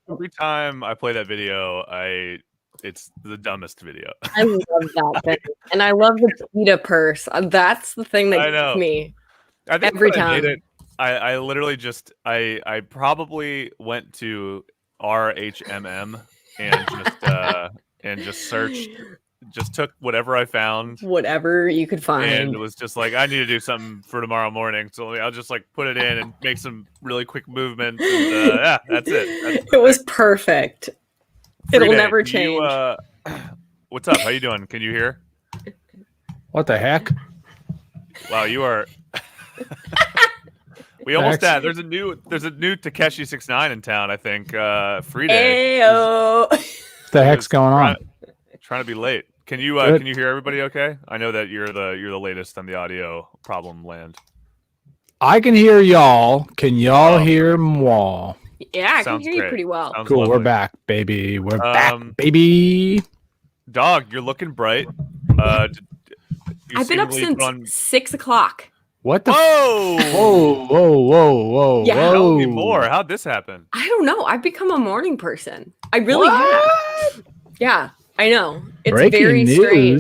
every time I play that video, it's the dumbest video. I love that thing. And I love the PETA purse. That's the thing that I know. gets me. I think Every when I time. did it, I literally just I probably went to RHMM and just searched, just took whatever I found, Whatever you could find. and it was just like, I need to do something for tomorrow morning, so I'll just like put it in and make some really quick movements. And, yeah, that's it. It was perfect. It'll Frida, never can change. you, what's up? How you doing? Can you hear? What the heck? Wow, you are. We almost had. There's a new Takeshi 6ix9ine in town. I think Frida. Ayo. What the heck's going on? Trying to be late. Can you hear everybody? Okay. I know that you're the latest on the audio problem land. I can hear y'all. Can y'all hear moi? Yeah, I Sounds can hear great. you pretty well. Sounds Cool. lovely. We're back, baby. We're back, baby. Dog, you're looking bright. I've been up since 6 o'clock. What the? Whoa! Whoa! Yeah. Tell me more. How'd this happen? I don't know. I've become a morning person. I really have. Yeah, I know. It's Breaking very news.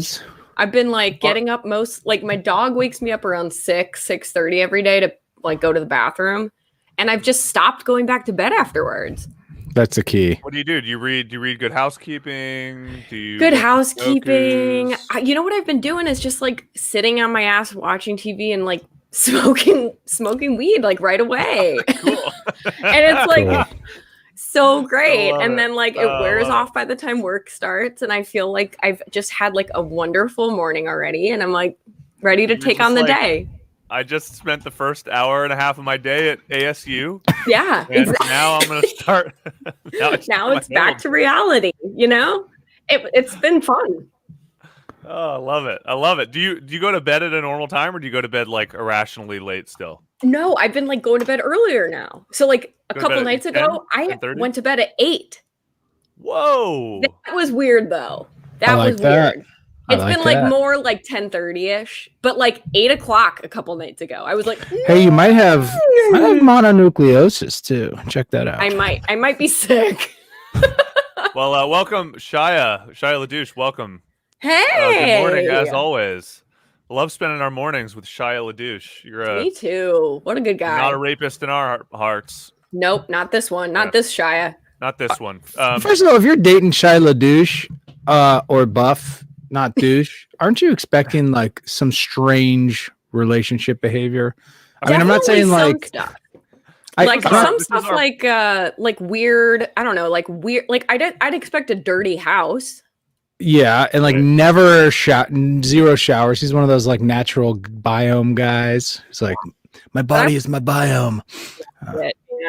strange. I've been like getting up my dog wakes me up around 6:30 every day to like go to the bathroom. And I've just stopped going back to bed afterwards. That's the key. What do? Do you read Good Housekeeping? Do you Good Housekeeping? Gokus? You know what I've been doing is just like sitting on my ass watching TV and like smoking weed like right away. Cool. And it's like so great. And it. then like it wears off by the time work starts, and I feel like I've just had like a wonderful morning already, and I'm like ready to take on the day. I just spent the first hour and a half of my day at ASU. Yeah, and exactly. now I'm gonna start. now it's back to reality. You know, it's been fun. Oh, I love it. I love it. Do you go to bed at a normal time, or do you go to bed like irrationally late still? No, I've been like going to bed earlier now. So like a couple nights ago, I went to bed at 8. Whoa. That was weird though. That was weird. It's been like more like 10:30ish, but like 8 o'clock a couple nights ago. I was like, hey, you might have mononucleosis too. Check that out. I might be sick. Well, welcome, Shia LaDouche. Welcome. Hey. Good morning, as always. Love spending our mornings with Shia LaDouche. Me too. What a good guy. Not a rapist in our hearts. Nope, not this one. Not this Shia. Not this one. First of all, if you're dating Shia LaDouche or Buff, not douche, aren't you expecting like some strange relationship behavior? I mean, I'm not saying like stuff. Like some stuff like weird. I don't know, like weird. Like I'd expect a dirty house. Yeah, and like never zero showers. He's one of those like natural biome guys. He's like, my body is my biome.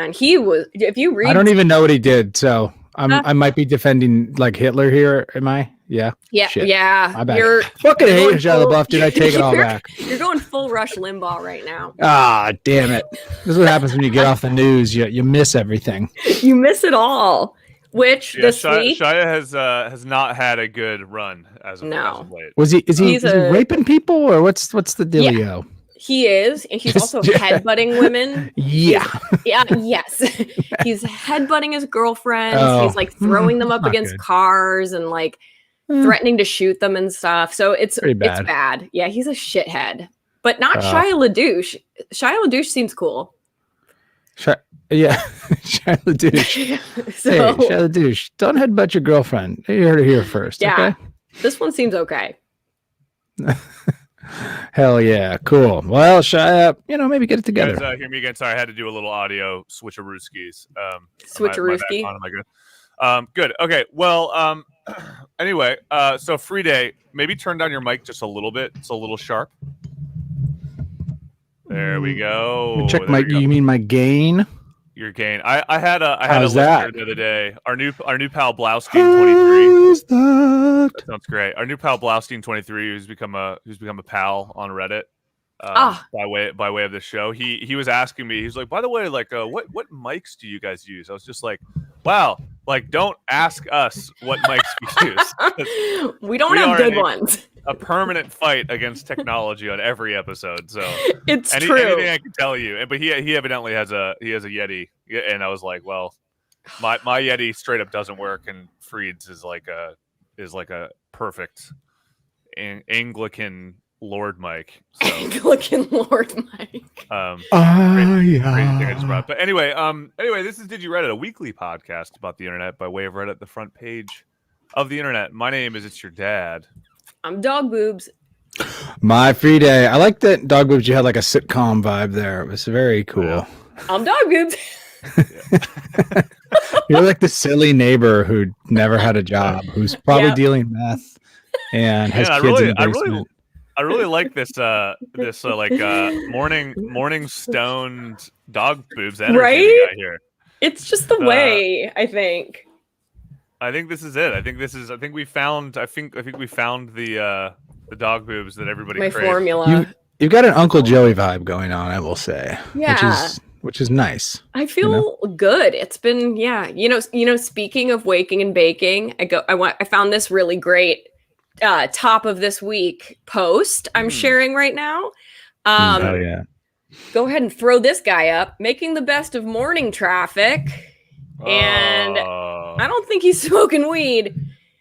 And he was. If you read, I don't even know what he did, so I might be defending like Hitler here. Am I? Yeah. Yeah. Shit. Yeah. I fucking hate Shia LaBeouf. Did I take it all back? You're going full Rush Limbaugh right now. Ah, damn it! This is what happens when you get off the news. You miss everything. You miss it all. Which this week, Shia has not had a good run as of late. Is he raping people, or what's the dealio? Yeah, he is, and he's also headbutting women. Yeah. Yes. He's headbutting his girlfriends. He's like throwing them up against cars and like threatening to shoot them and stuff. So it's bad. Yeah, he's a shithead. But not Shia LaDouche. Shia LaDouche seems cool. Yeah, Shia LaDouche. So, hey, Shia LaDouche, don't headbutt your girlfriend. You heard it here first. Yeah, okay? This one seems okay. Hell yeah, cool. Well, Shia, maybe get it together. You guys, hear me again? Sorry, I had to do a little audio switcherooskies. Switcherooski. Am I good? Good. Okay. Well, anyway, so Frida, maybe turn down your mic just a little bit. It's a little sharp. There we go. Check you mean my gain? Your gain. I had a How's listener the other day. Our new pal Blaustein 23. That sounds great. Our new pal Blaustein 23, who's become a pal on Reddit. By way of the show, he was asking me. He's like, by the way, like, what mics do you guys use? I was just like, wow, like, don't ask us what mics we use. we don't have good ones. A permanent fight against technology on every episode. So it's true. Anything I can tell you, but he evidently has a Yeti, and I was like, well, My Yeti straight up doesn't work, and Freed's is like a perfect Anglican Lord mic. So, Anglican Lord Mike. Crazy thing I just brought up. But anyway, this is Did You Reddit, a weekly podcast about the internet by way of Reddit, the front page of the internet. My name is It's Your Dad. I'm Dog Boobs. My free day. I like that Dog Boobs. You had like a sitcom vibe there. It was very cool. Yeah. I'm Dog Boobs. You're like the silly neighbor who never had a job, who's probably dealing meth and has kids in the basement. I really like this morning stoned Dog Boobs energy we got here. It's just the way, I think. I think this is it. I think we found the Dog Boobs that everybody my craves. Formula. You've got an Uncle Joey vibe going on, I will say. Yeah. Which is nice. I feel good. It's been speaking of waking and baking, I found this really great top of this week post I'm sharing right now. Oh yeah. Go ahead and throw this guy up, making the best of morning traffic. And I don't think he's smoking weed.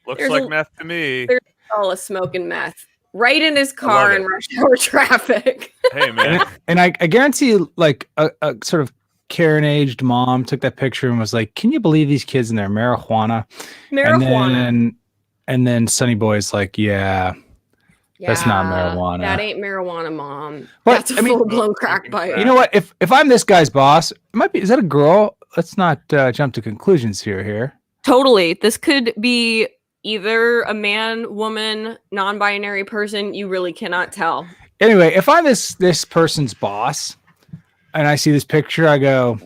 Looks like meth to me. There's all a smoking meth right in his car in rush hour traffic. Hey man. And I guarantee like a sort of Karen-aged mom took that picture and was like, "Can you believe these kids and their marijuana?" And then Sonny Boy's like, yeah, that's not marijuana. That ain't marijuana, Mom. That's a full-blown crack pipe. You know what? If I'm this guy's boss, it might be. Is that a girl? Let's not jump to conclusions here. Totally. This could be either a man, woman, non-binary person. You really cannot tell. Anyway, if I'm this person's boss and I see this picture, I go,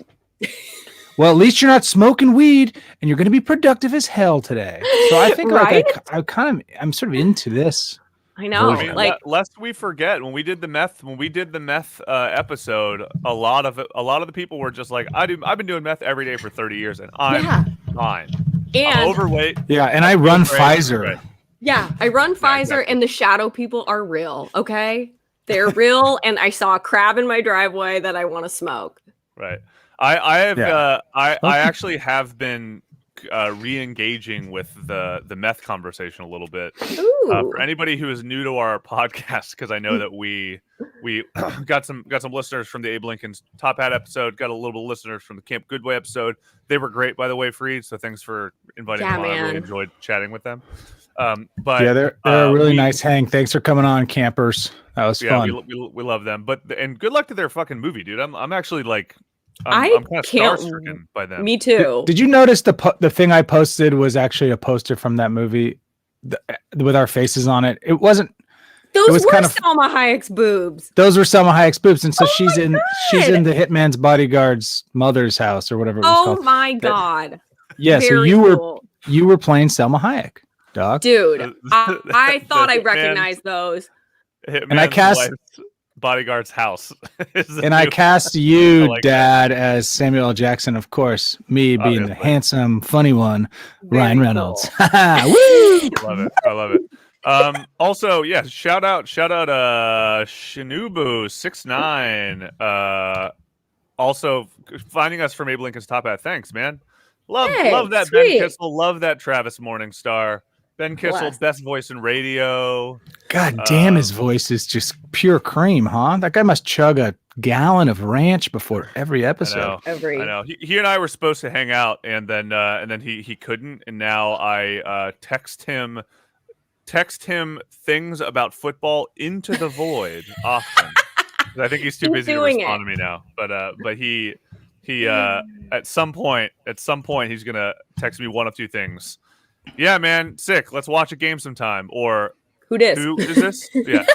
well, at least you're not smoking weed and you're going to be productive as hell today. So I think I'm sort of into this. I know. I mean, lest we forget when we did the meth episode, a lot of the people were just like, I've been doing meth every day for 30 years and I'm fine. And I'm overweight. Yeah, and I run Pfizer. Yeah, I run Pfizer, exactly. And the shadow people are real. Okay, they're real, and I saw a crab in my driveway that I want to smoke. Right. I actually have been re-engaging with the meth conversation a little bit. For anybody who is new to our podcast, because I know that we got some listeners from the Abe Lincoln's Top Hat episode, got a little bit of listeners from the Camp Goodway episode. They were great, by the way, Freed. So thanks for inviting them on. I really enjoyed chatting with them. But they're a really nice hang. Thanks for coming on, campers. That was fun. We love them. And good luck to their fucking movie, dude. I'm actually like. I'm kind of starstruck by them. Me too. Did you notice the thing I posted was actually a poster from that movie with our faces on it? It wasn't. Those were Salma Hayek's boobs. Those were Salma Hayek's boobs, and so she's in the hitman's bodyguard's mother's house or whatever it was called. Oh my god! Yeah, so you were playing Salma Hayek, dog. Dude, I thought I recognized those. And I cast bodyguard's house. And I cast you, Dad, as Samuel L. Jackson, of course. Me being the handsome, funny one, Ryan Reynolds. Cool. Woo! I love it. Also, yeah, shout out Shinubu69. Also finding us from Abe Lincoln's Top Hat. Thanks, man. Love that, sweet. Ben Kissel. Love that, Travis Morningstar. Ben Kissel, best voice in radio. God damn, his voice is just pure cream, huh? That guy must chug a gallon of ranch before every episode. I know. He and I were supposed to hang out, and then he couldn't, and now I text him things about football into the void often. I think he's too busy to respond to me now. But he at some point he's gonna text me one of two things. Yeah, man, sick. Let's watch a game sometime. Or who dis? Who is this? Yeah,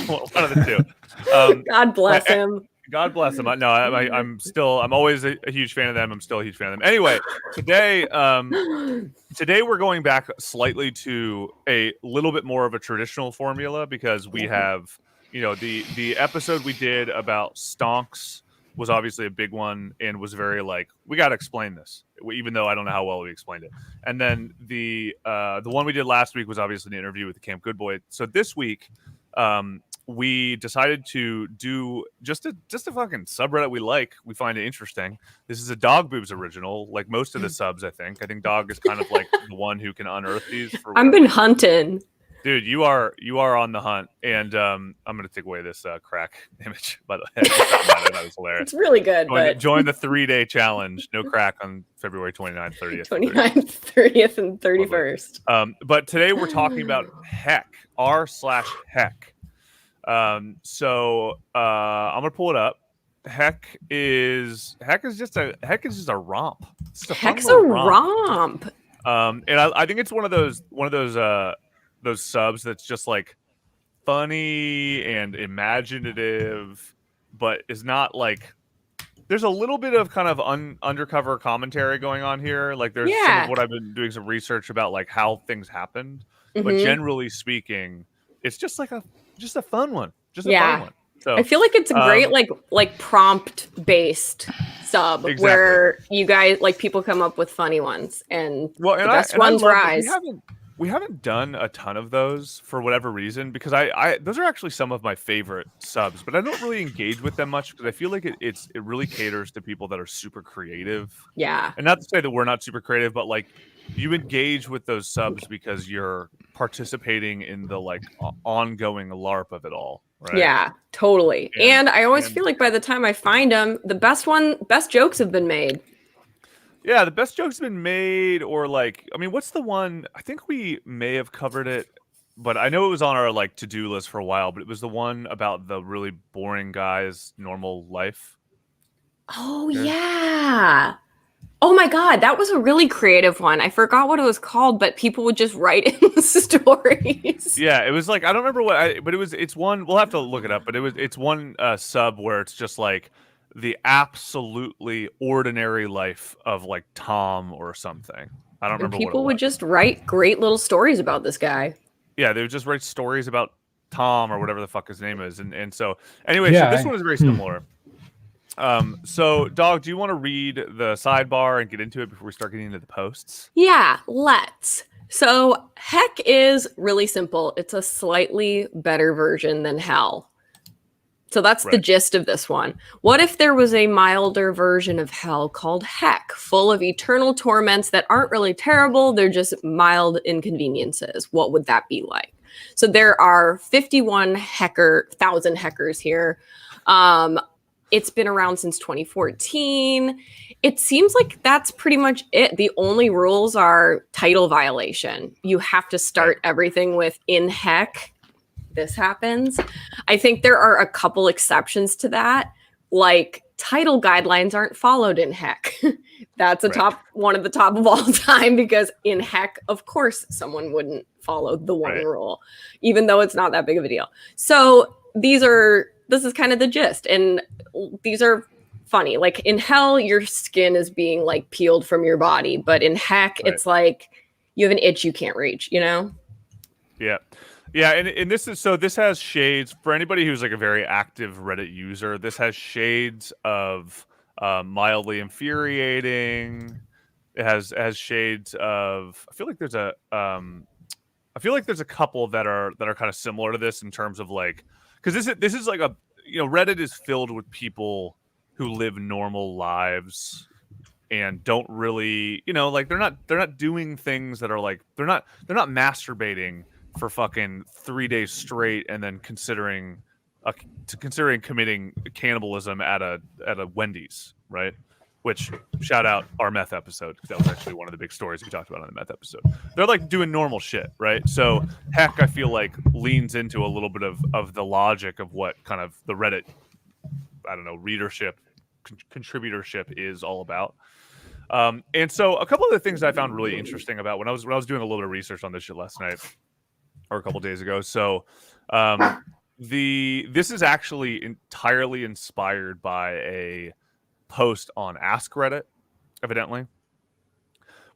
one of the two. God bless him. God bless him. No, I'm always a huge fan of them. I'm still a huge fan of them. Anyway, today we're going back slightly to a little bit more of a traditional formula because we have, the episode we did about stonks was obviously a big one and was very like, we got to explain this, even though I don't know how well we explained it. And then the one we did last week was obviously an interview with the Camp Goodboy. So this week, we decided to do just a fucking subreddit we find it interesting. This is a Dog Boobs original, like most of the subs. I think Dog is kind of like the one who can unearth these. I've been hunting. Dude, you are on the hunt, and I'm gonna take away this crack image. By the way, that was hilarious. It's really good. Join the 3-day challenge. No crack on February 29th, 30th, 29th, 30th, and 31st. But today we're talking about Heck, r/Heck. So I'm gonna pull it up. Heck is just a romp. Heck's a romp. And I think it's one of those subs that's just like funny and imaginative, but is not like, there's a little bit of kind of undercover commentary going on here. Like there's some of what I've been doing some research about, like how things happened, but generally speaking, it's just like a fun one, just a fun one. So I feel like it's a great like prompt based sub where you guys, like, people come up with funny ones and the best ones rise. We haven't done a ton of those for whatever reason, because I those are actually some of my favorite subs, but I don't really engage with them much because I feel like it really caters to people that are super creative. Yeah. And not to say that we're not super creative, but like you engage with those subs because you're participating in the like ongoing LARP of it all. Right? Yeah, totally. And I always feel like by the time I find them, the best jokes have been made. Yeah, the best jokes have been made, or like, I mean, what's the one? I think we may have covered it, but I know it was on our like to-do list for a while, but it was the one about the really boring guy's normal life. Oh, yeah. Oh my God, that was a really creative one. I forgot what it was called, but people would just write in the stories. Yeah, it was like, I don't remember but it's one, we'll have to look it up, but it's one sub where it's just like the absolutely ordinary life of like Tom or something. I don't remember. People would just write great little stories about this guy. Yeah, they would just write stories about Tom or whatever the fuck his name is, and so anyway, so this one is very similar. So Dog, do you want to read the sidebar and get into it before we start getting into the posts? Yeah, let's. So Heck is really simple. It's a slightly better version than Hell. So that's the gist of this one. What if there was a milder version of Hell called Heck, full of eternal torments that aren't really terrible, they're just mild inconveniences? What would that be like? So there are 51,000 Heckers here. It's been around since 2014. It seems like that's pretty much it. The only rules are title violation. You have to start everything with "in Heck this happens." I think there are a couple exceptions to that. Like, title guidelines aren't followed in Heck. That's one of the top of all time, because in Heck, of course, someone wouldn't follow the one rule, even though it's not that big of a deal. So this is kind of the gist. And these are funny. Like in Hell, your skin is being like peeled from your body, but in Heck, it's like you have an itch you can't reach, you know? Yeah. Yeah, and this has shades for anybody who's like a very active Reddit user. This has shades of mildly infuriating. It has shades of, I feel like there's a couple that are kind of similar to this in terms of like, because this is like a, Reddit is filled with people who live normal lives and don't really, like they're not doing things that are like, they're not masturbating for fucking 3 days straight and then considering committing cannibalism at a Wendy's, right? Which, shout out our meth episode, because that was actually one of the big stories we talked about on the meth episode. They're like doing normal shit, right? So Heck, I feel like, leans into a little bit of the logic of what kind of the Reddit, I don't know, readership, contributorship is all about. And so a couple of the things I found really interesting about when I was doing a little bit of research on this shit last night, or a couple days ago. So this is actually entirely inspired by a post on Ask Reddit, evidently,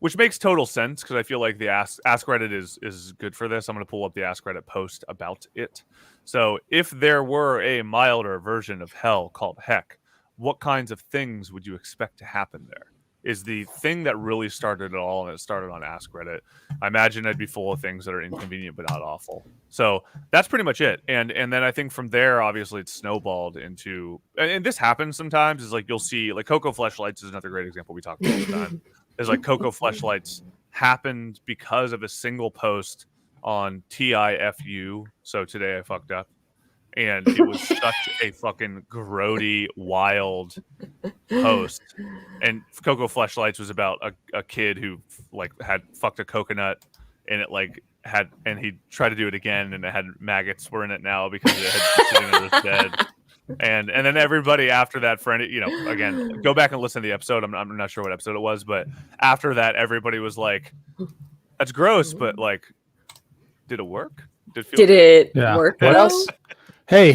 which makes total sense because I feel like the Ask Reddit is good for this. I'm going to pull up the Ask Reddit post about it. So if there were a milder version of Hell called Heck, what kinds of things would you expect to happen there? is the thing that really started it all, and it started on Ask Reddit. I imagine it'd be full of things that are inconvenient but not awful. So that's pretty much it. And then I think from there, obviously, it's snowballed into, and this happens sometimes. Is like you'll see like Cocoa Fleshlights is another great example we talk about all the time. Is like Cocoa Fleshlights happened because of a single post on TIFU. So today I fucked up. And it was such a fucking grody, wild post. And Cocoa Fleshlights was about a kid who like had fucked a coconut, and it like had, and he tried to do it again, and it had maggots were in it now because it had been sitting under his bed. And then everybody after that, for any, again, go back and listen to the episode. I'm not sure what episode it was, but after that, everybody was like, "That's gross," but like, did it work? Did it work? What else? Hey,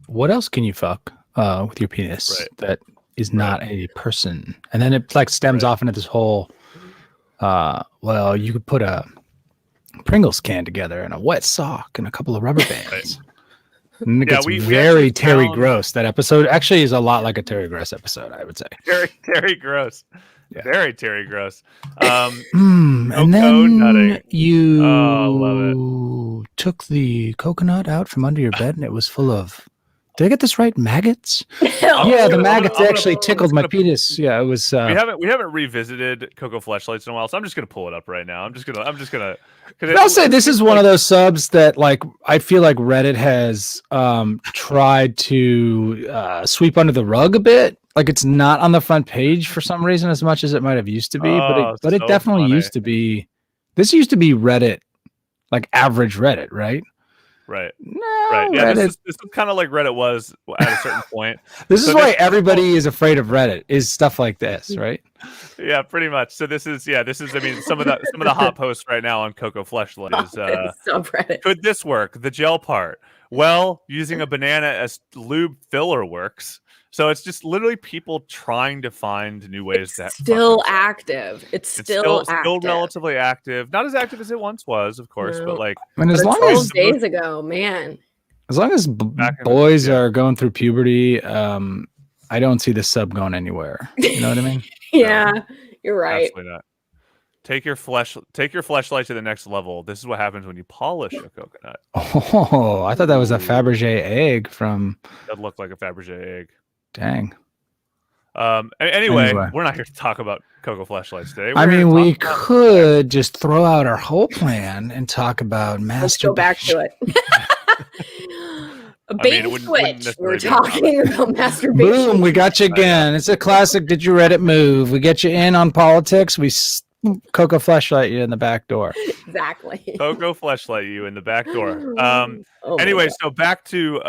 what else can you fuck with your penis that is not a person? And then it like stems off into this whole, well, you could put a Pringles can together and a wet sock and a couple of rubber bands. And it gets very Terry Gross. That episode actually is a lot like a Terry Gross episode, I would say. Terry Gross. Yeah. Very Terry Gross. And then you took the coconut out from under your bed, and it was full of. Did I get this right? Maggots? The maggots actually tickled my penis. Yeah, it was. We haven't revisited Cocoa Fleshlights in a while, so I'm just gonna pull it up right now. I'm just gonna. I'll say this is one of those subs that like I feel like Reddit has tried to sweep under the rug a bit. Like it's not on the front page for some reason as much as it might have used to be, but it definitely used to be. This used to be Reddit, like average Reddit, right? Right. No, right. Yeah. Reddit. This is kind of like Reddit was at a certain point. This is why everybody is afraid of Reddit. Is stuff like this, right? Yeah, pretty much. So this is. I mean, some of the hot posts right now on Cocoa Fleshlight is. Subreddit. Could this work? The gel part. Well, using a banana as lube filler works. So it's just literally people trying to find new ways. It's still active. It's still relatively active. Not as active as it once was, of course, but like. I mean, as long 12 as days ago, man. As long as boys are going through puberty, I don't see the sub going anywhere. You know what I mean? Yeah, you're right. Absolutely not. Take your fleshlight to the next level. This is what happens when you polish a coconut. Oh, I thought that was a Fabergé egg from. That looked like a Fabergé egg. Dang. Anyway, we're not here to talk about Cocoa Fleshlights today. We could just throw out our whole plan and talk about masturbation. Let's go back to it. A bait switch. We're talking about masturbation. Boom, we got you again. It's a classic Did You Reddit move. We get you in on politics. We Cocoa Fleshlight you in the back door. Exactly. Cocoa Fleshlight you in the back door. Anyway, so back to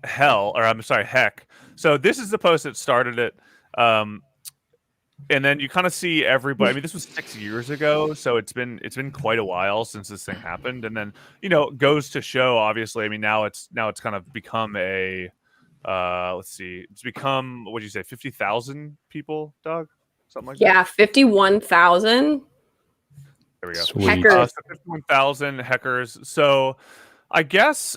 Heck. So this is the post that started it. And then you kind of see everybody. I mean, this was 6 years ago, so it's been quite a while since this thing happened. And then goes to show, obviously. I mean, now it's kind of become a let's see, it's become, what did you say, 50,000 people, Doug? Something like that. Yeah, 51,000. There we go. Hackers. 51,000 hackers. So I guess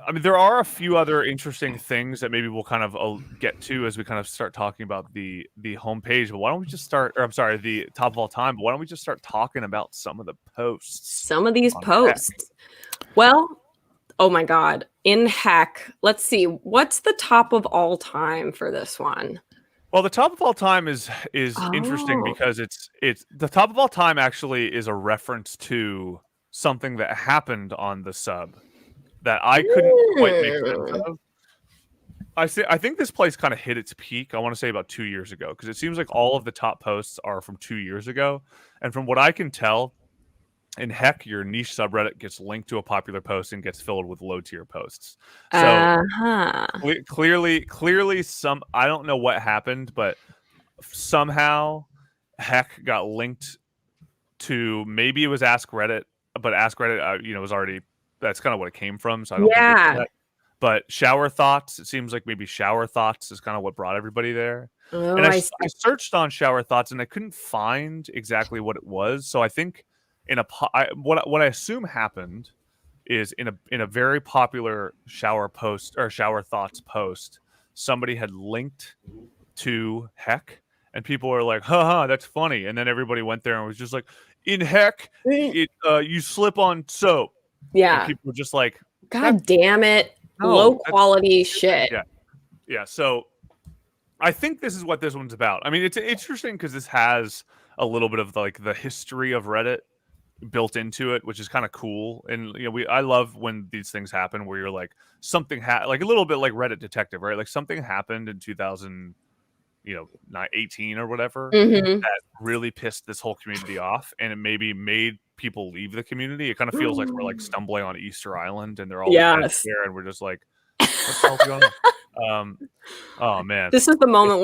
I mean, there are a few other interesting things that maybe we'll kind of get to as we kind of start talking about the homepage. But why don't we just start? Or I'm sorry, the top of all time. But why don't we just start talking about some of the posts? Some of these posts. Heck. Well, oh my God, in Heck. Let's see. What's the top of all time for this one? Well, the top of all time is interesting because it's the top of all time actually is a reference to something that happened on the sub that I couldn't quite make sense of. I think this place kind of hit its peak, I want to say about 2 years ago, because it seems like all of the top posts are from 2 years ago. And from what I can tell, in Heck, your niche subreddit gets linked to a popular post and gets filled with low tier posts. So clearly some, I don't know what happened, but somehow Heck got linked to, maybe it was Ask Reddit, but Ask Reddit, was already, that's kind of what it came from. So I don't think that. But Shower Thoughts, it seems like maybe Shower Thoughts is kind of what brought everybody there. Oh, and I searched on Shower Thoughts and I couldn't find exactly what it was. So I think what I assume happened is in a very popular shower post or Shower Thoughts post, somebody had linked to heck, and people were like, haha, that's funny. And then everybody went there and was just like, in heck, you slip on soap. Yeah. And people were just like, God damn it. Low quality shit. Yeah. So I think this is what this one's about. I mean, it's interesting because this has a little bit of like the history of Reddit built into it, which is kind of cool. And I love when these things happen where you're like something like a little bit like Reddit Detective, right? Like something happened in 2018 or whatever that really pissed this whole community off, and it maybe made people leave the community. It kind of feels like we're like stumbling on Easter Island and they're all there, and we're just like, what's the hell going on? Oh man, this is the moment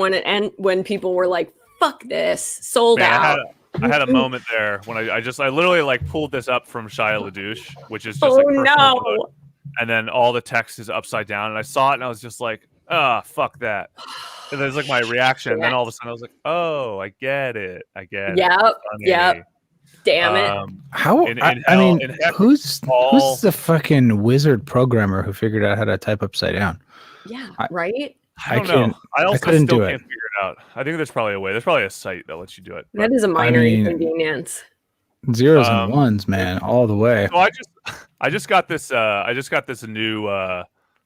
when people were like, fuck this, sold out. I had a moment there when I literally like pulled this up from Shia LaDouche, which is just code, and then all the text is upside down, and I saw it and I was just like, fuck that. And there's like my reaction, and then all of a sudden I was like, oh, I get it. Yep. Damn it. Who's the fucking wizard programmer who figured out how to type upside down? Yeah, right? I don't know. I couldn't do it. Can't figure it out. I think there's probably a way. There's probably a site that lets you do it. That is a minor inconvenience. Zeros and ones, man, all the way. So I just got this new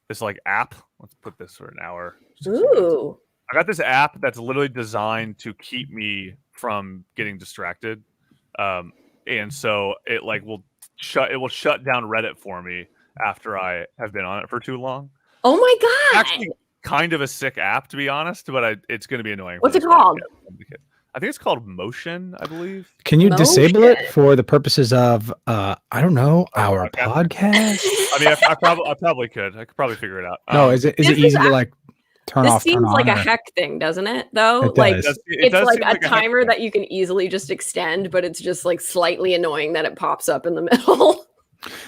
this like app. Let's put this for an hour. Ooh. I got this app that's literally designed to keep me from getting distracted. And so it will shut down Reddit for me after I have been on it for too long. Oh my god! Actually, kind of a sick app, to be honest, but it's going to be annoying. What's it called? I think it's called Motion, I believe. Can you disable it for the purposes of I don't know, our podcast? I mean, I probably could. I could probably figure it out. No, is it easy to like turn off? This seems like a heck thing, doesn't it? Though, it does. It's like a timer that you can easily just extend, but it's just like slightly annoying that it pops up in the middle.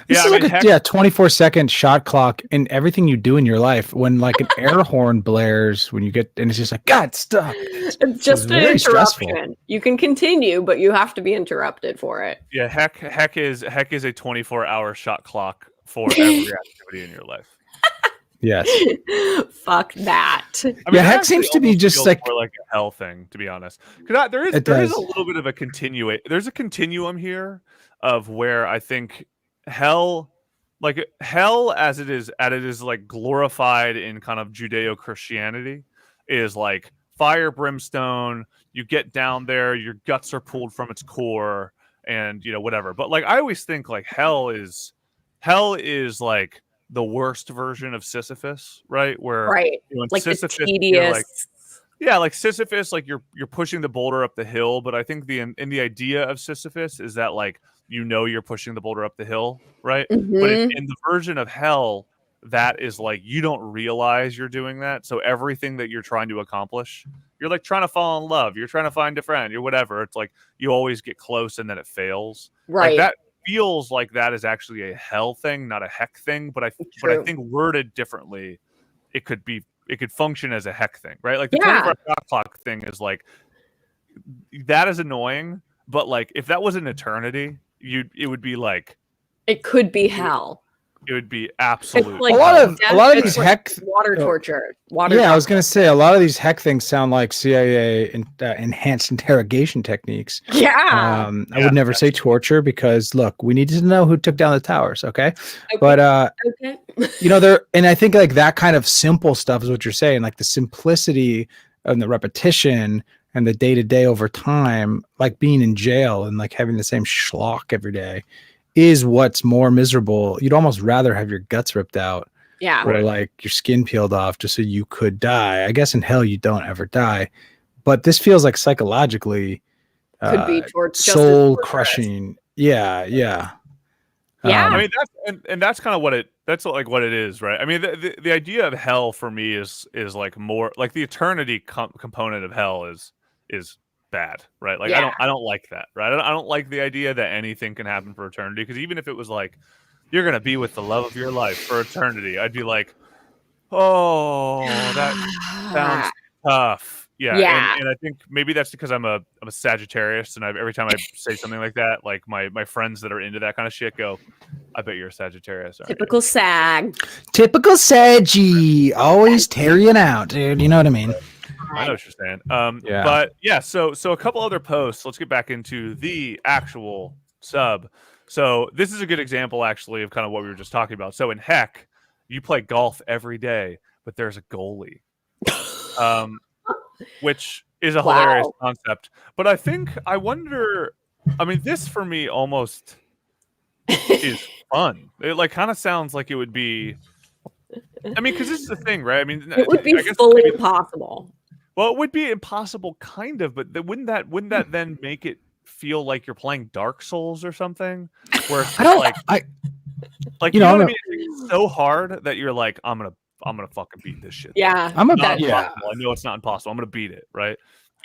This is like a 24-second shot clock in everything you do in your life. When like an air horn blares, when you get, and it's just like, God, stop. It's just an interruption. Stressful. You can continue, but you have to be interrupted for it. Yeah, heck is a 24-hour shot clock for every activity in your life. Yes. Fuck that. I mean, heck seems to be just like more like a hell thing, to be honest. Because there is a little bit of a there's a continuum here of where I think hell as it is like glorified in kind of Judeo-Christianity is like fire, brimstone. You get down there, your guts are pulled from its core, and whatever. But like I always think like hell is like the worst version of Sisyphus, right? Where like Sisyphus, the tedious. Like Sisyphus, like you're pushing the boulder up the hill. But I think the idea of Sisyphus is that like you're pushing the boulder up the hill, right? Mm-hmm. But in the version of hell, that is like you don't realize you're doing that. So everything that you're trying to accomplish, you're like trying to fall in love, you're trying to find a friend, you're whatever. It's like you always get close and then it fails. Right. Like that feels like that is actually a hell thing, not a heck thing. But I think worded differently, it could function as a heck thing, right? Like the 24-hour clock thing is like that is annoying. But like if that was an eternity, it would be like it could be hell. It would be absolute. Like a lot of these heck water torture. I was gonna say a lot of these heck things sound like CIA enhanced interrogation techniques. Yeah. I would never say torture because look, we need to know who took down the towers. Okay. But okay. And I think like that kind of simple stuff is what you're saying, like the simplicity and the repetition and the day-to-day over time, like being in jail and like having the same schlock every day is what's more miserable. You'd almost rather have your guts ripped out or like your skin peeled off just so you could die. I guess in hell you don't ever die, but this feels like psychologically could be soul crushing. Yeah. I mean that's kind of what it is, right? I mean the idea of hell for me is like more like the eternity component of hell is bad, right? Like I don't like that, right? I don't like the idea that anything can happen for eternity, because even if it was like you're gonna be with the love of your life for eternity, I'd be like, oh, that sounds tough. Yeah. And I think maybe that's because I'm a Sagittarius, and every time I say something like that, like my friends that are into that kind of shit go, I bet you're a Sagittarius. Typical Sag. Typical Saggy. Always tearing out, dude. You know what I mean? I know what you're saying. But yeah, so a couple other posts. Let's get back into the actual sub. So this is a good example, actually, of kind of what we were just talking about. So in Heck, you play golf every day, but there's a goalie, which is a hilarious concept. But I wonder. I mean, this for me almost is fun. It like kind of sounds like it would be. I mean, because this is the thing, right? I mean, it would be fully impossible. Well, it would be impossible, kind of, but wouldn't that then make it feel like you're playing Dark Souls or something? Where it's you know what I mean? It's so hard that you're like, I'm gonna fucking beat this shit. Yeah, I know it's not impossible. I'm gonna beat it, right?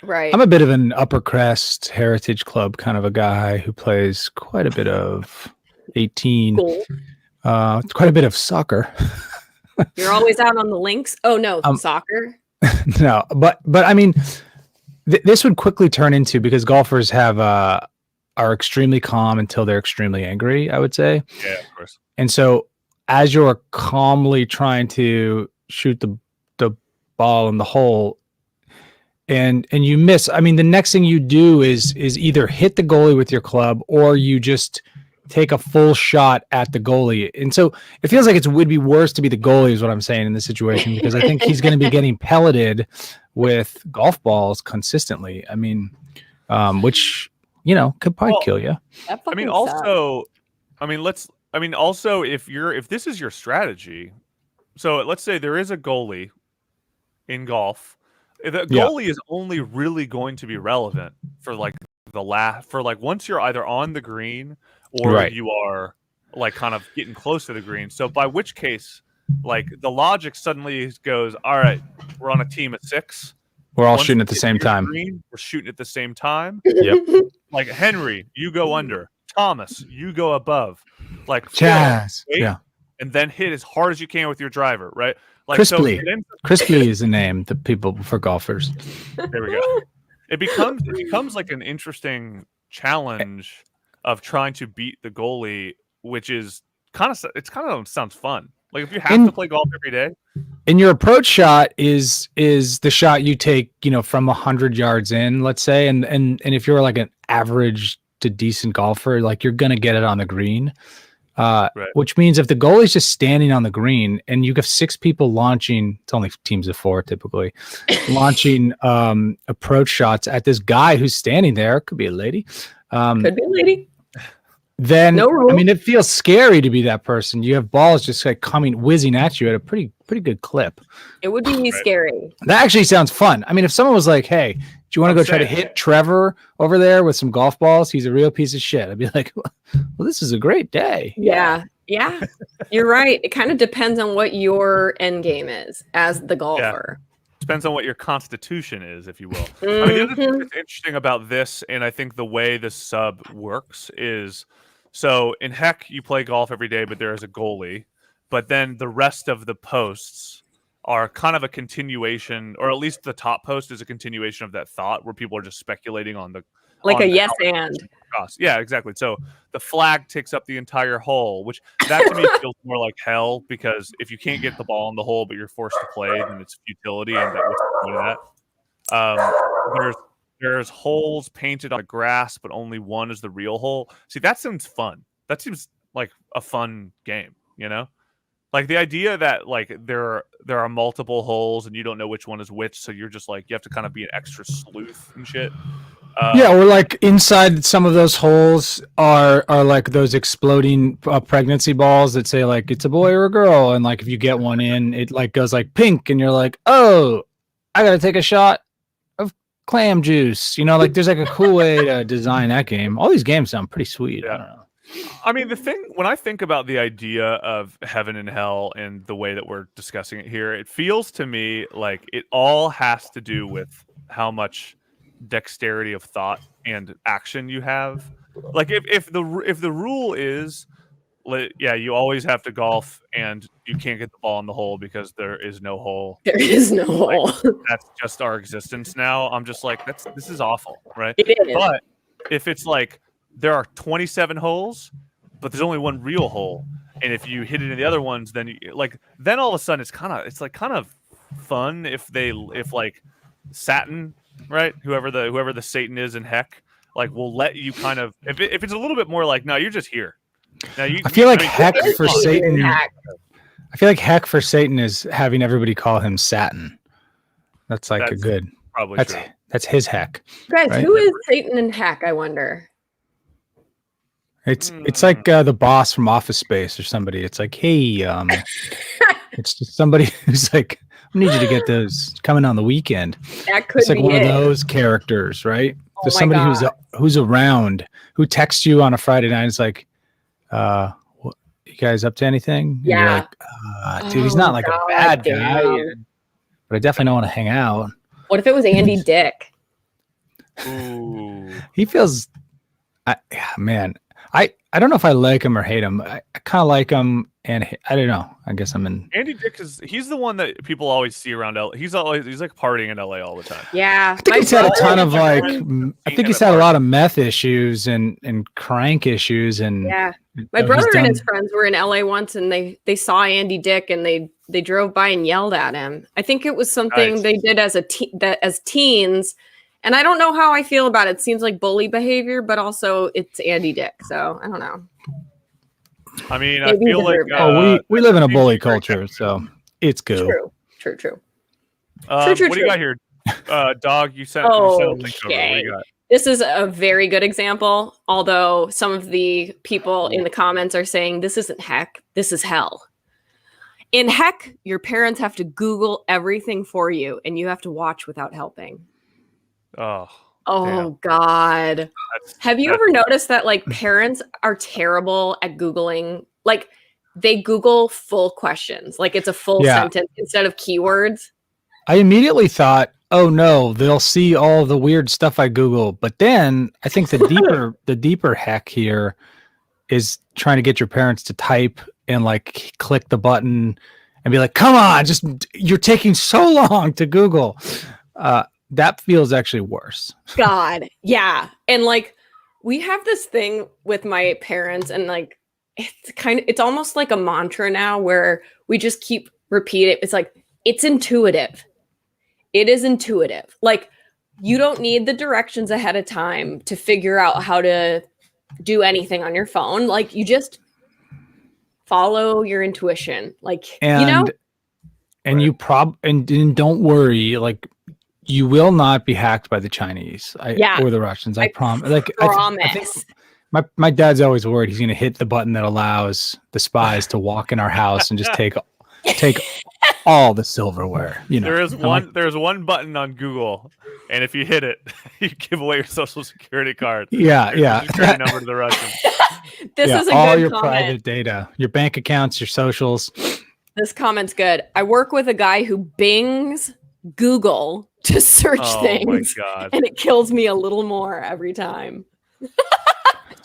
Right. I'm a bit of an upper crest heritage club kind of a guy who plays quite a bit of 18, quite a bit of soccer. You're always out on the links. Oh no, soccer. No, but I mean, this would quickly turn into, because golfers have are extremely calm until they're extremely angry, I would say. Yeah, of course. And so, as you're calmly trying to shoot the ball in the hole, and you miss, I mean, the next thing you do is either hit the goalie with your club, or you just take a full shot at the goalie. And so it feels like it would be worse to be the goalie, is what I'm saying in this situation, because I think he's going to be getting pelleted with golf balls consistently. I mean, which, could probably kill you. I mean, also, if this is your strategy, so let's say there is a goalie in golf. The goalie is only really going to be relevant for like once you're either on the green or you are like kind of getting close to the green. So by which case, like the logic suddenly goes, all right, we're on a team of 6. We're all shooting at the same time. Green, we're shooting at the same time. Yep. Like Henry, you go under. Thomas, you go above. Like Jazz, and then hit as hard as you can with your driver, right? Like Crisply. Crisply is the name, the people for golfers. There we go. It becomes like an interesting challenge of trying to beat the goalie, which is kind of sounds fun. Like if you have to play golf every day. And your approach shot is the shot you take, from 100 yards in, let's say, and if you're like an average to decent golfer, like you're gonna get it on the green. Which means if the goalie's just standing on the green and you have 6 people launching, it's only teams of 4 typically, launching approach shots at this guy who's standing there, could be a lady. Could be a lady. Then I mean, it feels scary to be that person. You have balls just like whizzing at you at a pretty good clip. It would be scary. That actually sounds fun. I mean, if someone was like, "Hey, do you want to go try to hit Trevor over there with some golf balls? He's a real piece of shit." I'd be like, "Well, this is a great day." Yeah. You're right. It kind of depends on what your end game is as the golfer. Yeah. Depends on what your constitution is, if you will. I mean, the other thing that's interesting about this, and I think the way the sub works is, so in Heck, you play golf every day, but there is a goalie. But then the rest of the posts are kind of a continuation, or at least the top post is a continuation of that thought, where people are just speculating on the yes and. Yeah, exactly. So the flag takes up the entire hole, which that to me feels more like hell, because if you can't get the ball in the hole but you're forced to play, then it's futility, and what's the point of that? There's holes painted on the grass, but only one is the real hole. See, that sounds fun. That seems like a fun game, Like the idea that like there are multiple holes and you don't know which one is which, so you're just like you have to kind of be an extra sleuth and shit. Or like inside some of those holes are like those exploding pregnancy balls that say like it's a boy or a girl, and like if you get one in, it like goes like pink, and you're like, oh, I gotta take a shot of clam juice. Like there's like a cool way to design that game. All these games sound pretty sweet. Yeah. I don't know. I mean, the thing, when I think about the idea of heaven and hell and the way that we're discussing it here, it feels to me like it all has to do with how much dexterity of thought and action you have. Like if the rule is, you always have to golf and you can't get the ball in the hole because there is no hole. There is no hole. That's just our existence now. I'm just like, this is awful, right? It is. But if it's like, there are 27 holes, but there's only one real hole, and if you hit it in the other ones, then then all of a sudden it's kind of fun if Satin, right? Whoever the Satan is in Heck, like will let you kind of if it's a little bit more like, no, you're just here. Now I feel like Heck for Satan. I feel like Heck for Satan is having everybody call him Satin. That's a good. Probably that's his Heck. Guys, right? Who is Satan in Heck? I wonder. It's like the boss from Office Space or somebody. It's like, hey, it's just somebody who's like, I need you to get those coming on the weekend. That could be one of those characters, right? Oh There's somebody who's around, who texts you on a Friday night. It's like, what, you guys up to anything? And yeah. You're like, dude, he's not like a bad guy, but I definitely don't want to hang out. What if it was Andy Dick? Ooh. He feels, man. I don't know if I like him or hate him. I kind of like him, and I don't know. I guess I'm in. Andy Dick he's the one that people always see around LA. He's like partying in LA all the time. Yeah, I think he's had a ton of I think he's had a lot of meth issues and crank issues, and yeah. My brother and his friends were in LA once, and they saw Andy Dick, and they drove by and yelled at him. I think it was something they did as teens. And I don't know how I feel about it. It seems like bully behavior, but also it's Andy Dick. So I don't know. I mean, I feel like we live in a bully culture, so it's good. True. What do you got here, Dog? You sent a link over. What do you got? This is a very good example. Although some of the people in the comments are saying this isn't Heck, this is hell. In Heck, your parents have to Google everything for you, and you have to watch without helping. Oh damn. God. Have you ever noticed that like parents are terrible at Googling? Like they Google full questions. Like it's a full sentence instead of keywords. I immediately thought, oh no, they'll see all the weird stuff I Google. But then I think the deeper hack here is trying to get your parents to type and like click the button and be like, come on, you're taking so long to Google. That feels actually worse. God. Yeah. And like, we have this thing with my parents and like, it's almost like a mantra now where we just keep repeating it. It's like, it's intuitive. It is intuitive. Like you don't need the directions ahead of time to figure out how to do anything on your phone. Like you just follow your intuition. Like, and you and don't worry. Like, you will not be hacked by the Chinese or the Russians. I promise. Like, I think my dad's always worried he's going to hit the button that allows the spies to walk in our house and just take all the silverware. You know, there's one button on Google, and if you hit it, you give away your social security card. Yeah. Security number to the Russians. This is a all good your comment. Private data, your bank accounts, your socials. This comment's good. I work with a guy who bings Google to search things, and it kills me a little more every time.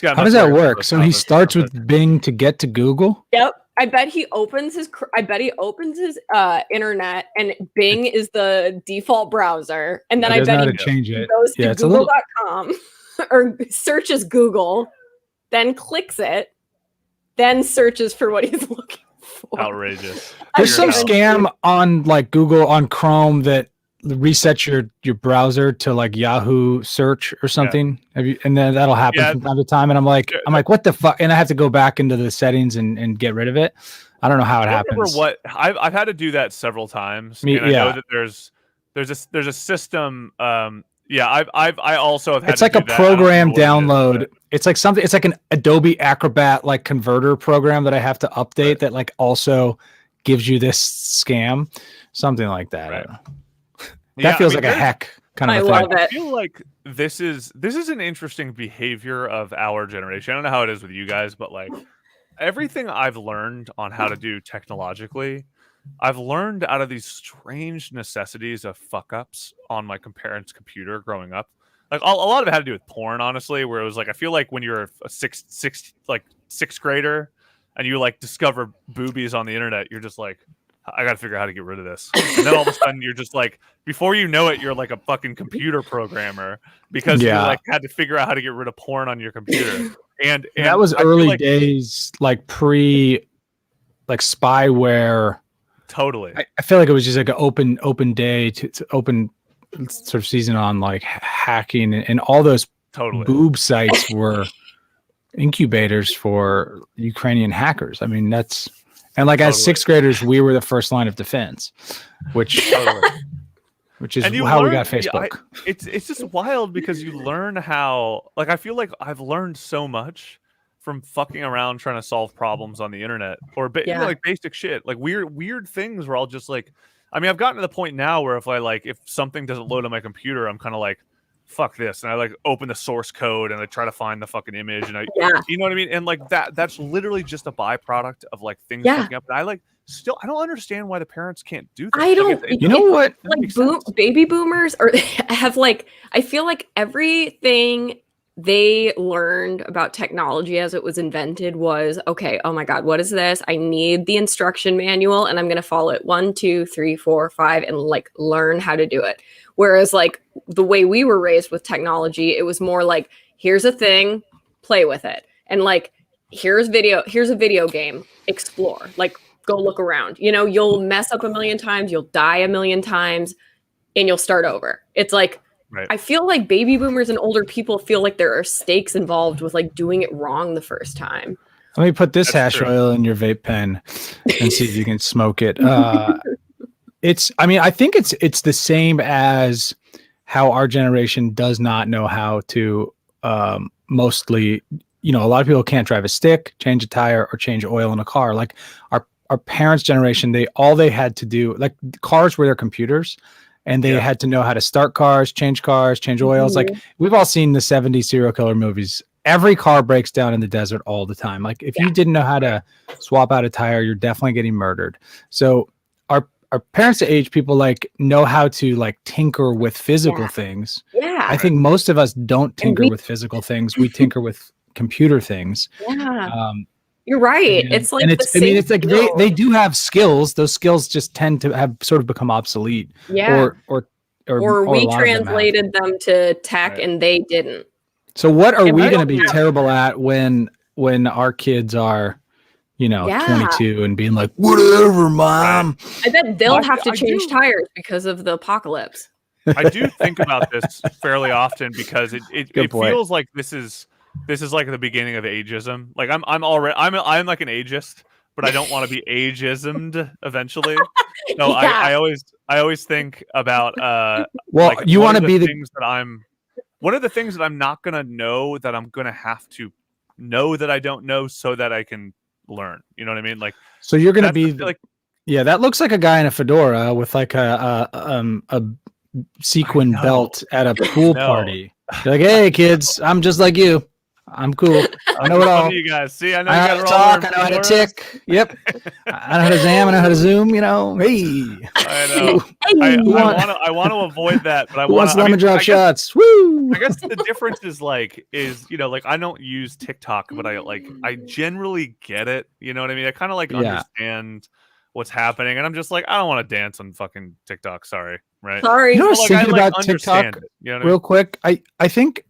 How does that work? So he starts with Bing to get to Google? Yep. I bet he opens his internet, and Bing is the default browser, and then I bet he change it. Goes to Google.com or searches Google, then clicks it, then searches for what he's looking for. Outrageous. There's some scam on like Google on Chrome that resets your browser to like Yahoo search or something. And then that'll happen from time to time. And I'm like, what the fuck? And I have to go back into the settings and get rid of it. I don't know how it happens. I've had to do that several times. I know that there's a system. I also have had it's like a program download. It's like something. It's like an Adobe Acrobat like converter program that I have to update that like also gives you this scam, something like that. Right. That feels like a hack kind of a thing. Love it. I feel like this is an interesting behavior of our generation. I don't know how it is with you guys, but like everything I've learned on how to do technologically, I've learned out of these strange necessities of fuck ups on my parents' computer growing up. Like a lot of it had to do with porn, honestly, where it was like I feel like when you're a sixth grader and you like discover boobies on the internet, you're just like, I got to figure out how to get rid of this. And then all of a sudden you're just like, before you know it, you're like a fucking computer programmer because you like had to figure out how to get rid of porn on your computer. And that was early days, like pre like spyware. Totally. I feel like it was just like an open day to open sort of season on like hacking, and all those boob sites were incubators for Ukrainian hackers. I mean, as 6th graders, we were the first line of defense, which is how we got Facebook. It's just wild because you learn how, like, I feel like I've learned so much from fucking around trying to solve problems on the internet, or like basic shit, like weird things where I'll just like, I mean, I've gotten to the point now where if something doesn't load on my computer, I'm kind of like, fuck this, and I like open the source code and I try to find the fucking image, and you know what I mean, and like that's literally just a byproduct of like things fucking up. And I don't understand why the parents can't do that. I don't. You know what? Like baby boomers have like, I feel like everything they learned about technology as it was invented was, okay, oh my God, what is this? I need the instruction manual and I'm going to follow it 1, 2, 3, 4, 5 and like learn how to do it. Whereas like the way we were raised with technology, it was more like, here's a thing, play with it. And like, here's a video game, explore, like go look around. You know, you'll mess up a million times, you'll die a million times, and you'll start over. It's like, I feel like baby boomers and older people feel like there are stakes involved with like doing it wrong the first time. Let me put this oil in your vape pen and see if you can smoke it. I think it's the same as how our generation does not know how to mostly, a lot of people can't drive a stick, change a tire, or change oil in a car. Like our parents' generation, all they had to do, like cars were their computers. And they had to know how to start cars, change oils. Mm-hmm. Like we've all seen the 70s serial killer movies. Every car breaks down in the desert all the time. Like if you didn't know how to swap out a tire, you're definitely getting murdered. So our parents' age, people like know how to like tinker with physical things. Yeah. I think most of us don't tinker with physical things. We tinker with computer things. Yeah. You're right. It's like, it's like they do have skills. Those skills just tend to have sort of become obsolete. Yeah. Or we translated them to tech and they didn't. So what are we going to be terrible at when our kids are, 22 and being like, whatever, mom? I bet they'll have to change tires because of the apocalypse. I do think about this fairly often because it feels like this is like the beginning of ageism. Like I'm like an ageist, but I don't want to be ageismed eventually. So I always think about you want to be one of the things that I'm not gonna know that I'm gonna have to know that I don't know so that I can learn. You know what I mean? Like, so you're gonna be like, that looks like a guy in a fedora with like a sequin belt at a pool party. You're like, hey kids, I'm just like you. I'm cool. I know it all. You guys see, I know how to talk. I know how to tick. Yep. I know how to zam. I know how to zoom. Hey. I know. I want to avoid that, but I want to lemon drop shots. Woo! I guess the difference is I don't use TikTok, but I generally get it. You know what I mean? I kind of understand what's happening, and I'm just like, I don't want to dance on fucking TikTok. Sorry, right? Sorry. You know what I was thinking about TikTok real quick? I think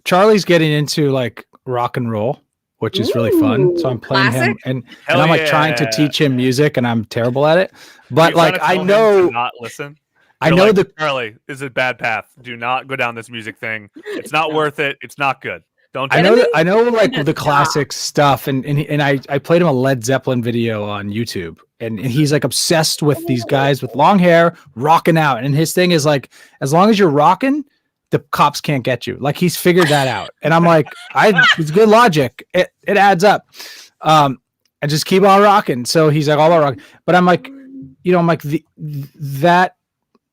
Charlie's getting into like rock and roll, which is really fun. So I'm playing him and I'm like trying to teach him music and I'm terrible at it. But like I know not listen. I know Charlie is a bad path. Do not go down this music thing. It's not worth it. It's not good. Don't do I know like the classic stuff and I played him a Led Zeppelin video on YouTube and he's like obsessed with these guys with long hair rocking out. And his thing is like, as long as you're rocking, the cops can't get you. Like he's figured that out. And I'm like, it's good logic. It adds up. And just keep on rocking. So he's like all about rocking. But I'm like, that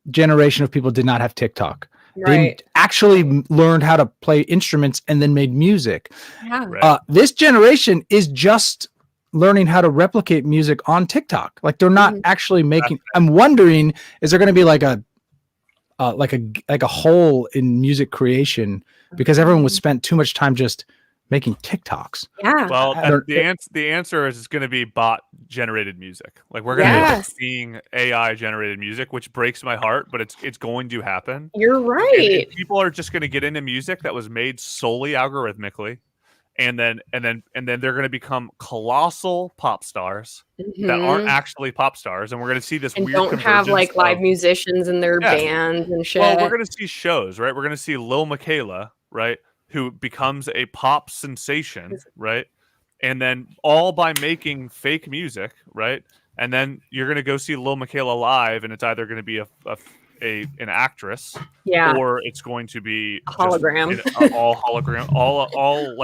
generation of people did not have TikTok. Right. They actually learned how to play instruments and then made music. Yeah. Right. This generation is just learning how to replicate music on TikTok. Like they're not actually making. I'm wondering, is there going to be like a hole in music creation because everyone was spent too much time just making TikToks? Yeah. Well, the answer is going to be bot generated music. Like we're going to be seeing AI generated music, which breaks my heart, but it's going to happen. You're right. And people are just going to get into music that was made solely algorithmically, and then they're going to become colossal pop stars that aren't actually pop stars, and we're going to see this and weird don't have like live musicians in their bands and shit. Well, we're going to see shows, right? We're going to see Lil Miquela, right, who becomes a pop sensation, right, and then all by making fake music, right, and then you're going to go see Lil Miquela live, and it's either going to be an actress, or it's going to be a hologram, all hologram, all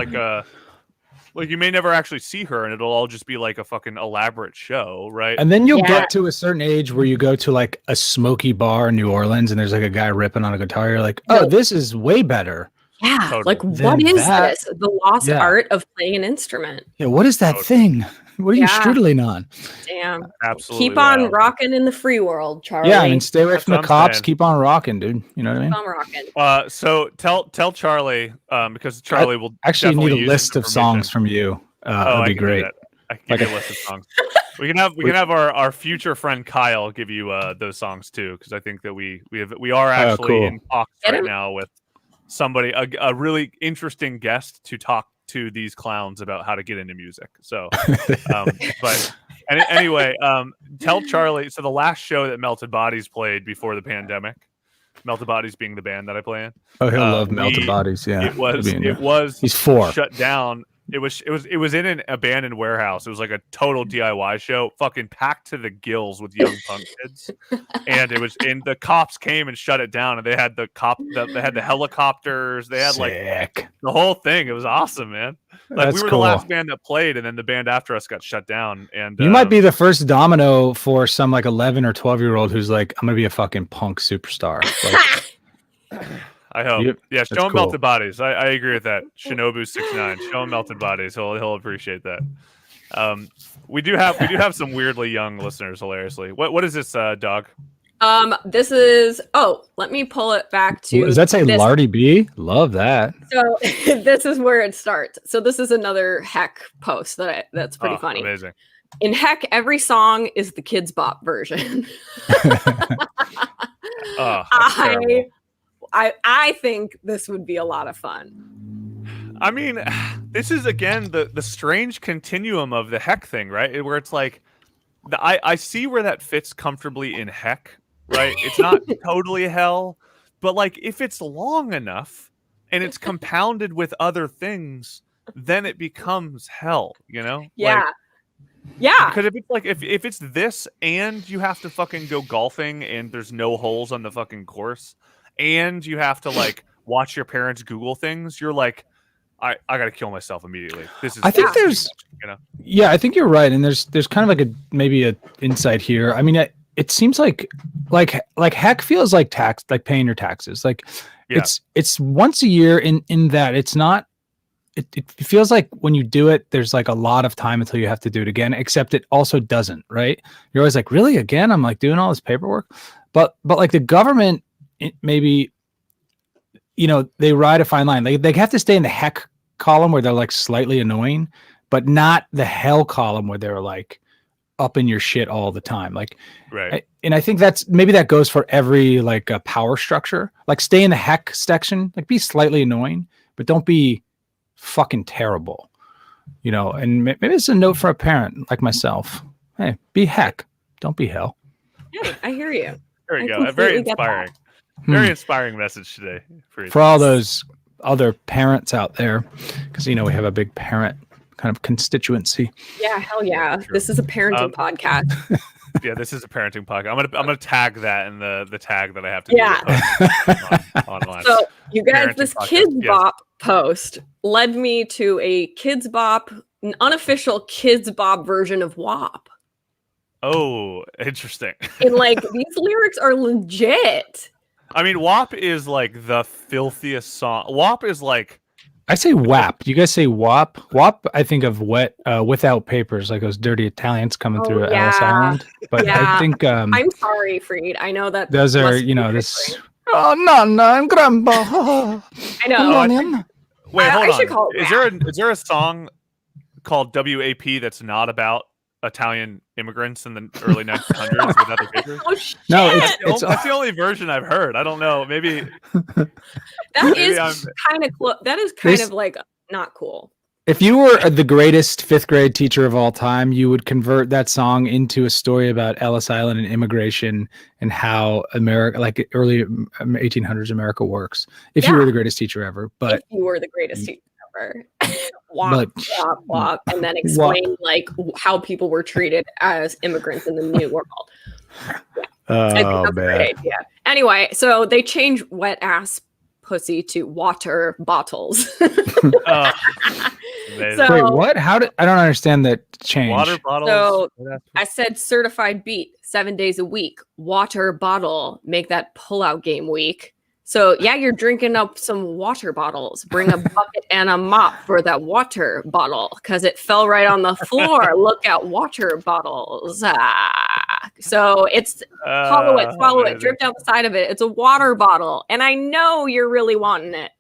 like you may never actually see her, and it'll all just be like a fucking elaborate show, right? And then you'll get to a certain age where you go to like a smoky bar in New Orleans, and there's like a guy ripping on a guitar. You're like, oh, this is way better. Yeah, totally. Like what is this? The lost art of playing an instrument. Yeah, what is that thing? What are you strudling on? Damn. Absolutely. Keep on rocking in the free world, Charlie. Yeah, I mean, stay away from the cops. Saying. Keep on rocking, dude. You know what I mean? Keep on rocking. So tell Charlie, because Charlie will actually need a list of songs from you. That'd be great. I can give you a list of songs. We can have our future friend Kyle give you those songs too, because I think that we are actually in talks right now with somebody, a really interesting guest to talk to these clowns about how to get into music. So, but anyway, tell Charlie. So the last show that Melted Bodies played before the pandemic, Melted Bodies being the band that I play in. Oh, he'll love Melted Bodies. Yeah, it was. He's 4. Shut down. It was in an abandoned warehouse. It was like a total DIY show, fucking packed to the gills with young punk kids. And the cops came and shut it down. And they had they had the helicopters. They had like the whole thing. It was awesome, man. Like we were the last band that played, and then the band after us got shut down. And you might be the first domino for some like 11 or 12-year-old who's like, I'm gonna be a fucking punk superstar. Like, I hope. Yeah, show him Melted Bodies. I agree with that. Shinobu69. Show him Melted Bodies. He'll appreciate that. We do have some weirdly young listeners, hilariously. What is this, dog? This is let me pull it back to. Does that say Lardy B? Love that. So this is where it starts. So this is another Heck post that's pretty funny. Amazing. In Heck, every song is the Kids Bop version. I think this would be a lot of fun. I mean, this is again the strange continuum of the Heck thing, right? Where it's like, I see where that fits comfortably in Heck, right? It's not totally hell, but like if it's long enough and it's compounded with other things, then it becomes hell, you know? Yeah. Like, yeah. Because if it's like if it's this and you have to fucking go golfing and there's no holes on the fucking course, and you have to like watch your parents Google things, you're like, I gotta kill myself immediately. This is. I think there's, you know. Yeah, I think you're right, and there's kind of like maybe a insight here. I mean, it seems like Heck feels like paying your taxes. Like it's once a year in that it's not. It feels like when you do it, there's like a lot of time until you have to do it again. Except it also doesn't, right? You're always like, really again? I'm like doing all this paperwork, but like the government. Maybe, you know, they ride a fine line. They have to stay in the Heck column where they're like slightly annoying, but not the hell column where they're like up in your shit all the time. Like, right. And I think maybe that goes for every like power structure. Like stay in the Heck section, like be slightly annoying, but don't be fucking terrible, you know. And maybe it's a note for a parent like myself. Hey, be Heck, don't be hell. Yeah, I hear you. There we go. Very inspiring. Very inspiring message today for all those other parents out there, because you know we have a big parent kind of constituency. Yeah, hell yeah! True. This is a parenting podcast. Yeah, this is a parenting podcast. I'm gonna tag that in the tag that I have to do online. So you guys, parenting this podcast. Kids Bop post led me to a Kids Bop, an unofficial Kids Bop version of WAP. Oh, interesting. And like these lyrics are legit. I mean, WAP is like the filthiest song. WAP is like, I say WAP. Do you guys say WAP? WAP, I think of Without Papers, like those dirty Italians coming through Ellis Island. But I think I'm sorry, Freed. I know that those are, you know, this. Oh no, grandpa. I know. Wait, hold on. Is there a song called WAP that's not about Italian immigrants in the early 1900s without the papers? Oh, shit. No, that's the only version I've heard. I don't know. Maybe that is kind of like not cool. If you were the greatest 5th grade teacher of all time, you would convert that song into a story about Ellis Island and immigration and how America, like early 1800s America works. If you were the greatest teacher ever, but if you were the greatest teacher ever, and then explain like how people were treated as immigrants in the New World. I think that's a great idea. Anyway, so they changed wet ass pussy to water bottles. So, wait, what? I don't understand that change. Water bottles. So I said certified beat 7 days a week. Water bottle, make that pullout game week. So yeah, you're drinking up some water bottles. Bring a bucket and a mop for that water bottle because it fell right on the floor. Look at water bottles. So it's swallow it, drip down the side of it. It's a water bottle, and I know you're really wanting it.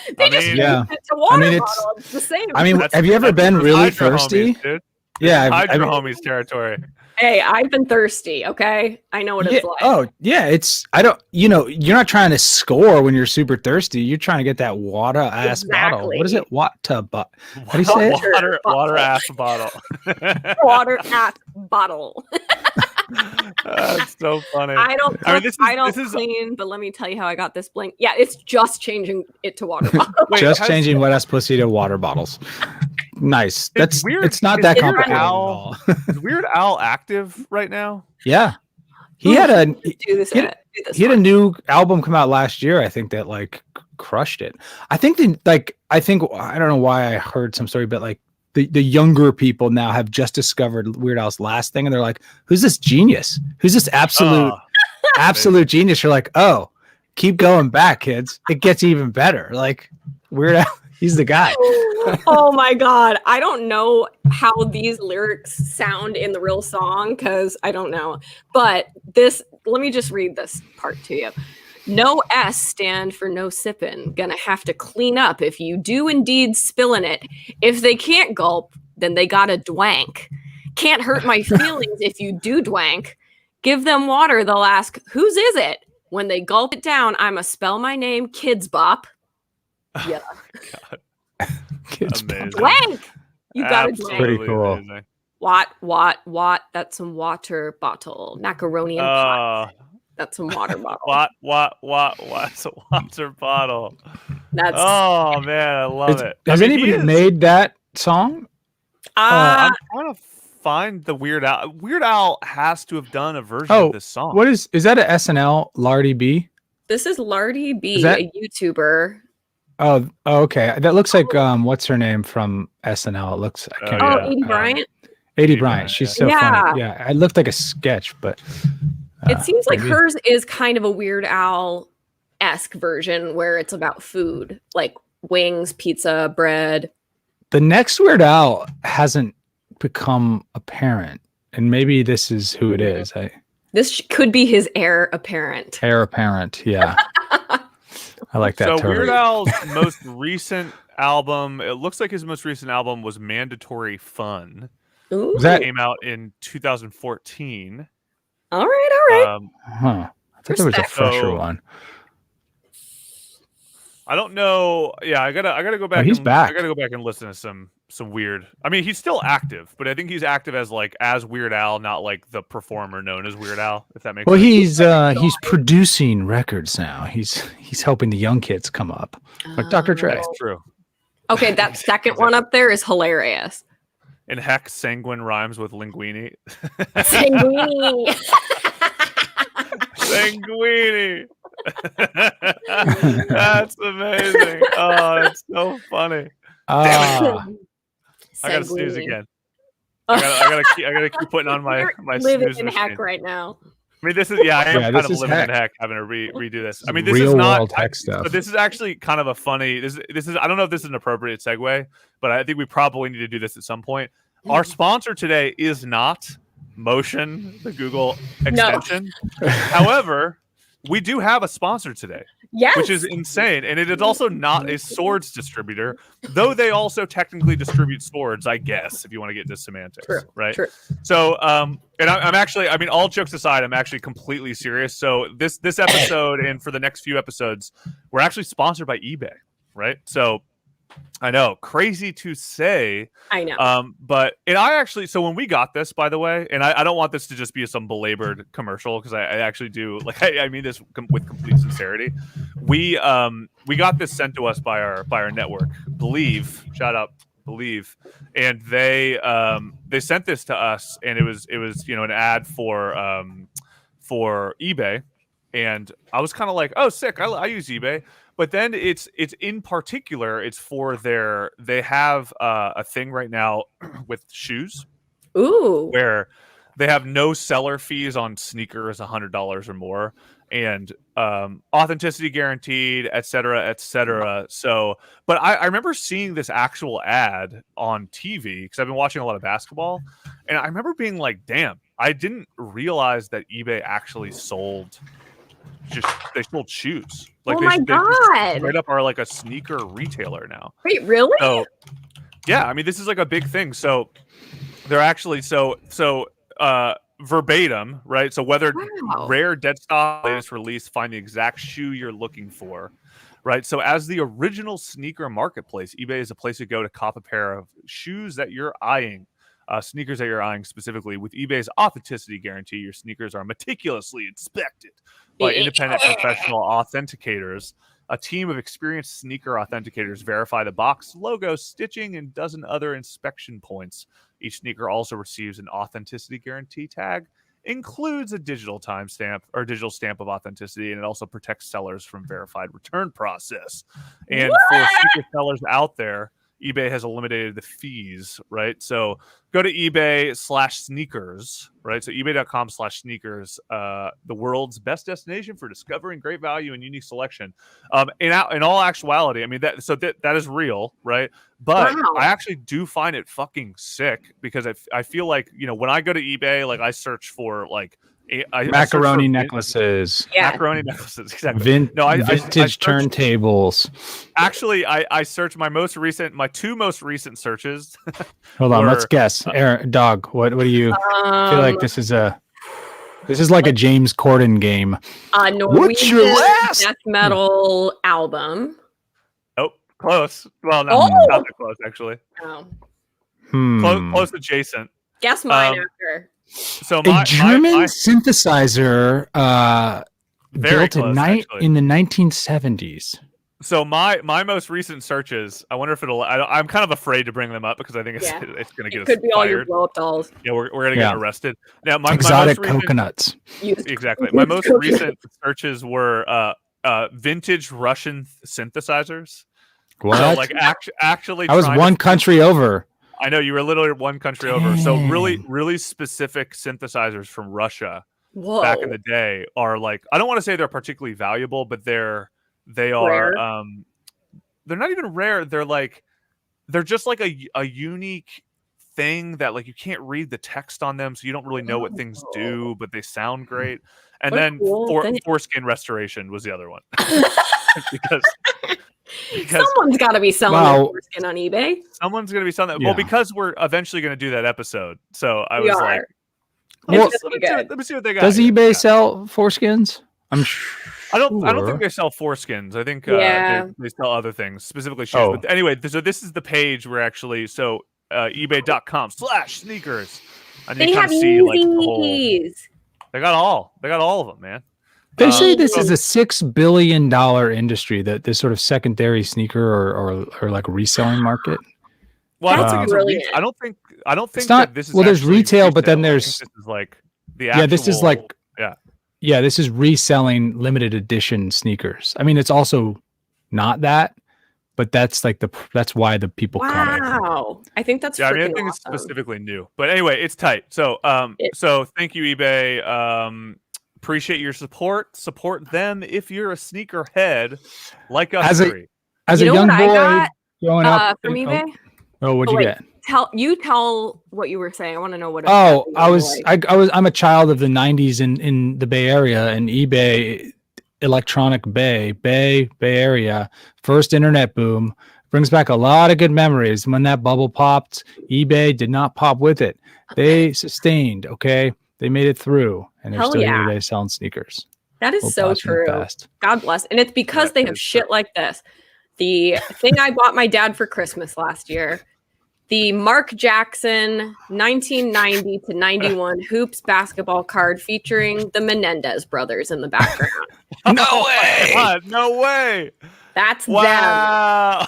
It's a water bottle. It's the same. I mean, have you ever been really thirsty? Homies, yeah, Hydro homies territory. Hey, I've been thirsty. Okay, I know what it's like. Oh yeah, you're not trying to score when you're super thirsty. You're trying to get that water ass bottle. What is it? How do you say it? Water ass bottle. Water ass bottle. That's so funny. I don't clean, but let me tell you how I got this blank. Yeah, it's just changing it to water bottle. Changing wet ass pussy to water bottles. Nice. That's weird. It's not that complicated at all. Is Weird Al active right now? Yeah. He had a new album come out last year, I think, that like crushed it. I don't know why I heard some story, but like the younger people now have just discovered Weird Al's last thing, and they're like, who's this genius? Who's this absolute genius? You're like, oh, keep going back, kids. It gets even better. Like Weird Al, he's the guy. Oh my God. I don't know how these lyrics sound in the real song because I don't know. But let me just read this part to you. No S stand for no sippin'. Gonna have to clean up if you do indeed spillin' it. If they can't gulp, then they gotta dwank. Can't hurt my feelings if you do dwank. Give them water, they'll ask, whose is it? When they gulp it down, I'ma spell my name, Kids Bop. Yeah. Dwank! You gotta dwank. Pretty cool. Amazing. What? That's some water bottle. Macaroni and pot. That's some water bottle. What's a water bottle? Oh man, I love it. Has anybody made that song? I'm trying to find the Weird Al. Weird Al has to have done a version of this song. What is that? A SNL Lardy B? This is Lardy B, a YouTuber. Oh, okay. That looks like what's her name from SNL? It looks. Aidy Bryant. Aidy Bryant. She's so funny. Yeah, it looked like a sketch, but it seems like hers is kind of a Weird Al-esque version where it's about food, like wings, pizza, bread. The next Weird Al hasn't become apparent, and maybe this is who it is. This could be his heir apparent. Heir apparent, yeah. I like that. So Weird Al's most recent album, it looks like his most recent album was Mandatory Fun. Ooh. That came out in 2014. All right. I thought there was a fresher one. I don't know. Yeah, I gotta go back. He's back. I gotta go back and listen to some weird. I mean, he's still active, but I think he's active as Weird Al, not like the performer known as Weird Al. If that makes sense. He's producing records now. He's helping the young kids come up, like Dr. Dre. That's true. Okay, that second one up there is hilarious. And heck, sanguine rhymes with linguini. Sanguini. Sanguini. That's amazing. Oh, it's so funny. I gotta snooze again. I gotta keep putting on my living snooze in machine. heck right now. I mean, I am kind of living in heck, having to redo this. I mean, this is not heck stuff. But this is actually kind of a funny. This is. I don't know if this is an appropriate segue, but I think we probably need to do this at some point. Our sponsor today is not Motion, the Google extension. No. However, we do have a sponsor today. Yes. Which is insane. And it is also not a swords distributor, though they also technically distribute swords, I guess, if you want to get into semantics. True, right? True. So, and I'm actually, I mean, all jokes aside, I'm actually completely serious. So this episode and for the next few episodes, we're actually sponsored by eBay, right? So I know, crazy to say. I know. But I actually, so when we got this, by the way, and I don't want this to just be some belabored commercial, because I actually do, like, I mean this with complete sincerity. We got this sent to us by our network, Believe. Shout out Believe, and they sent this to us, and it was an ad for eBay, and I was kind of like, oh, sick, I use eBay. But then it's in particular, it's for they have a thing right now with shoes. Ooh. Where they have no seller fees on sneakers $100 or more, and authenticity guaranteed, et cetera, et cetera. So, but I remember seeing this actual ad on TV, because I've been watching a lot of basketball, and I remember being like, damn, I didn't realize that eBay actually sold they sold shoes. Like, oh my God. Straight up are like a sneaker retailer now. Wait, really? So yeah, I mean, this is like a big thing. So they're actually verbatim, right? So whether rare dead stock latest release, find the exact shoe you're looking for, right? So as the original sneaker marketplace, eBay is a place to go to cop a pair of shoes that you're eyeing. Sneakers that you're eyeing specifically. With eBay's authenticity guarantee, your sneakers are meticulously inspected by independent professional authenticators. A team of experienced sneaker authenticators verify the box, logo, stitching, and dozen other inspection points. Each sneaker also receives an authenticity guarantee tag, includes a digital timestamp or digital stamp of authenticity, and it also protects sellers from verified return process. And for sneaker sellers out there, eBay has eliminated the fees, right? So go to eBay/sneakers, right? So ebay.com/sneakers, the world's best destination for discovering great value and unique selection. In all actuality, I mean, that is real, right? But I actually do find it fucking sick, because I feel like, when I go to eBay, like, I search for like macaroni necklaces. Macaroni necklaces, exactly. Vintage turntables. Actually, I searched my two most recent searches. Hold on, let's guess. Aaron, dog, what do you feel like this is like a James Corden game? What's your last death metal album? Oh, close. Well, no, not that close, actually. Oh. Close adjacent. Guess mine after. So a German synthesizer built in the 1970s. So my most recent searches, I wonder if I'm kind of afraid to bring them up, because I think it's going to get us could be fired. all your blow up dolls. Yeah, we're going to get arrested. Now, exotic coconuts. Exactly. My most recent searches were vintage Russian synthesizers. What? So, like, actually, I was one country over. I know, you were literally one country over. So really, really specific synthesizers from Russia back in the day are, like, I don't want to say they're particularly valuable, but they are rare. They're not even rare. They're just like a unique thing that, like, you can't read the text on them, so you don't really know what things do, but they sound great. And then foreskin restoration was the other one. because someone's got to be selling their foreskin on eBay. Someone's going to be selling that. Yeah. Well, because we're eventually going to do that episode, so I was like, let me see what they got. Does eBay sell foreskins? I'm sure. I don't think they sell foreskins. I think they sell other things, specifically shoes. But anyway, so this is the page where actually, ebay.com/sneakers. And they have see, like, the whole, they got all of them, man. They say this is a $6 billion industry, that this sort of secondary sneaker or like reselling market. Well, I don't think I don't think it's not, that this is. Well, there's retail, but then there's this is like the actual, this is like this is reselling limited edition sneakers. I mean, it's also not that, but that's like that's why the people come. Wow, I think that's I think it's specifically new, but anyway, it's tight. So so thank you, eBay. Appreciate your support. Support them if you're a sneakerhead like us. As a young boy growing up from eBay. What'd you get? Tell what you were saying. I want to know what. I'm a child of the 90s in the Bay Area, and eBay, Electronic Bay Area, first internet boom, brings back a lot of good memories. When that bubble popped, eBay did not pop with it. They sustained. Okay. They made it through, and they're still here today selling sneakers. That is so true. God bless. And it's because they have shit like this. The thing I bought my dad for Christmas last year. The Mark Jackson 1990 to 91 hoops basketball card featuring the Menendez brothers in the background. No way! God, no way! That's wow.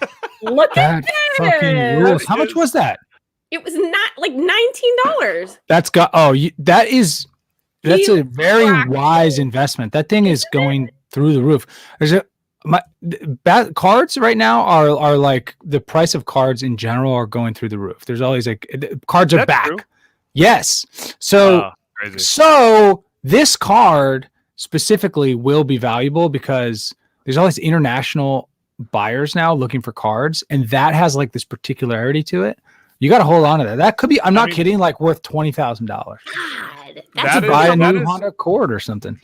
them. Look at that! How much was that? It was not like $19. That's a very wise investment. That thing is going through the roof. Cards right now are like the price of cards in general are going through the roof. There's always cards are back. True? Yes. So this card specifically will be valuable because there's all these international buyers now looking for cards, and that has like this particularity to it. You got to hold on to that. That could be, I'm not kidding, like worth $20,000. That's buy a new Honda Accord or something.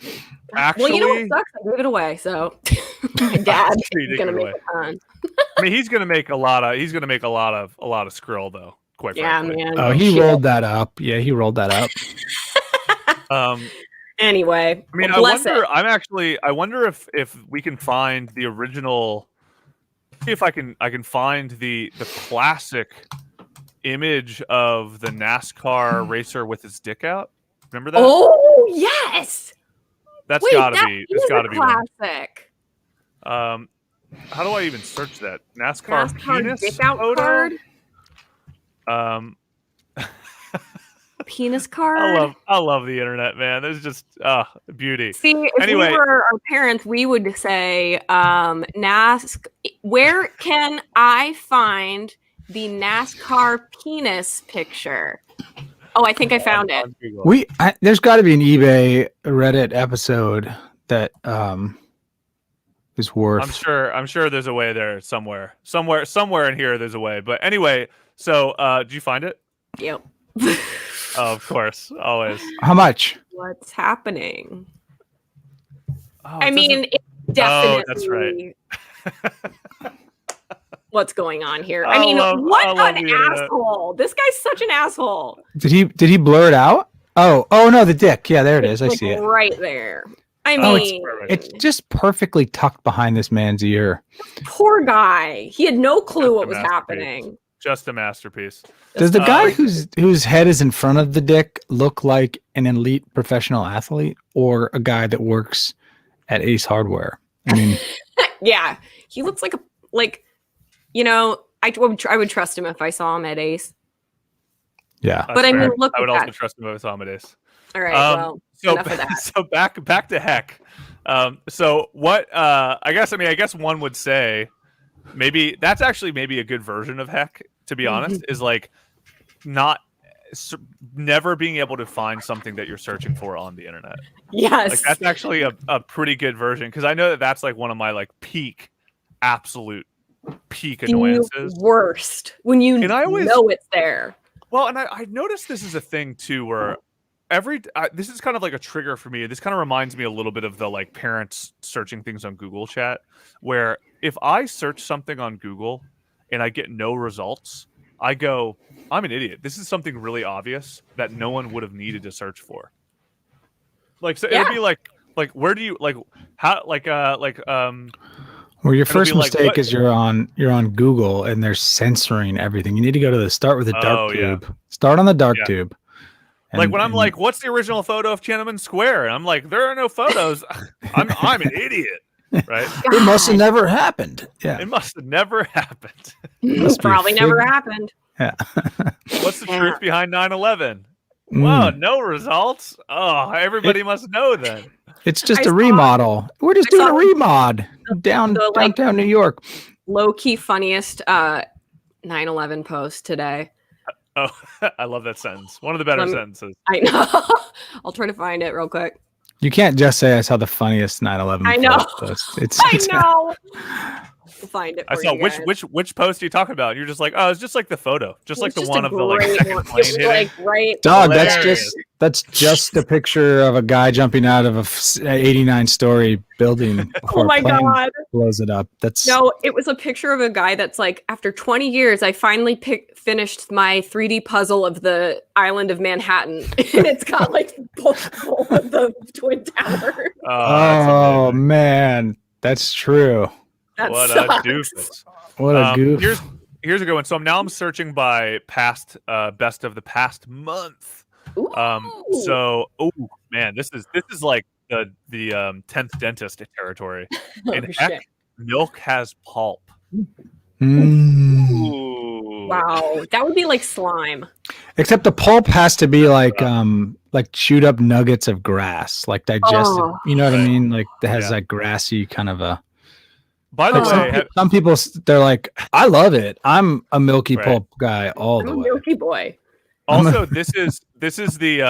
Actually, well, you know what sucks? I gave it away, so my dad's gonna make a ton. I mean, he's gonna make a lot of skrill though. Quite frankly. Man. Oh, he rolled that up. Yeah, he rolled that up. Anyway, I mean, I wonder if we can find the original. See if I can find the classic image of the NASCAR racer with his dick out. Remember that? Oh yes. That's gotta be classic. How do I even search that? NASCAR penis dick out photo? card. Penis card. I love the internet, man. There's just beauty. See, if we were our parents, we would say, where can I find the NASCAR penis picture? Oh, I think I found it. There's got to be an eBay Reddit episode that is worth. I'm sure there's a way there somewhere in here. There's a way. But anyway, so did you find it? Yep. Oh, of course, always. How much? What's happening? Oh, I mean, it's definitely. Oh, that's right. What's going on here? I mean, what an asshole! This guy's such an asshole. Did he blur it out? Oh no, the dick. Yeah, there it is. I see it right there. I mean, it's just perfectly tucked behind this man's ear. Poor guy. He had no clue what was happening. Just a masterpiece. Does the guy whose head is in front of the dick look like an elite professional athlete or a guy that works at Ace Hardware? I mean, yeah, he looks like I would trust him if I saw him at Ace. Yeah, but I mean, look. I would also trust him if I saw him at Ace. All right. Well, enough of that. So back to Heck. So what? I guess one would say. Maybe that's actually maybe a good version of Heck, to be honest, is like never being able to find something that you're searching for on the internet. Yes. Like that's actually a pretty good version because I know that's like one of my like absolute peak annoyances. Worst when you know it's there. Well, and I noticed this is a thing too where this is kind of like a trigger for me. This kind of reminds me a little bit of the like parents searching things on Google Chat, where if I search something on Google and I get no results, I go, I'm an idiot. This is something really obvious that no one would have needed to search for. Like, so it'd be like, where do you like, how, well, your first mistake is you're on Google and they're censoring everything. You need to go to the start with the dark tube. Yeah. Start on the dark tube. Like when I'm like, what's the original photo of Tiananmen Square? And I'm like, there are no photos. I'm an idiot, right? It must have never happened. Yeah, it must have never happened. It probably never happened. Yeah. What's the truth behind 9/11? Wow, no results. Oh, everybody must know then. It's just a remodel. We're just doing a remod downtown New York. Low key funniest 9/11 post today. Oh, I love that sentence. One of the better sentences. I know. I'll try to find it real quick. You can't just say I saw the funniest 9/11 I know. post. I know. We'll find it. I saw which post are you talking about? You're just like, oh, it's just like the photo, just like the one of the like second plane hitting. Like, right. Dog, that's just a picture of a guy jumping out of a 89-story building before oh my a plane God. blows it up. No, it was a picture of a guy that's like, after 20 years, I finally finished my 3D puzzle of the island of Manhattan. And it's got like both of the Twin Towers. Oh man, that's true. What a doofus. What a goof. Here's a good one. So I'm searching by past best of the past month. So man, this is like the 10th dentist territory. And heck, milk has pulp. Wow, that would be like slime. Except the pulp has to be like chewed up nuggets of grass, like digested. You know what I mean? Like that has that grassy kind of a. By the way, some people they're like, I love it. I'm a milky pulp guy all the way. Milky boy. Also, this is the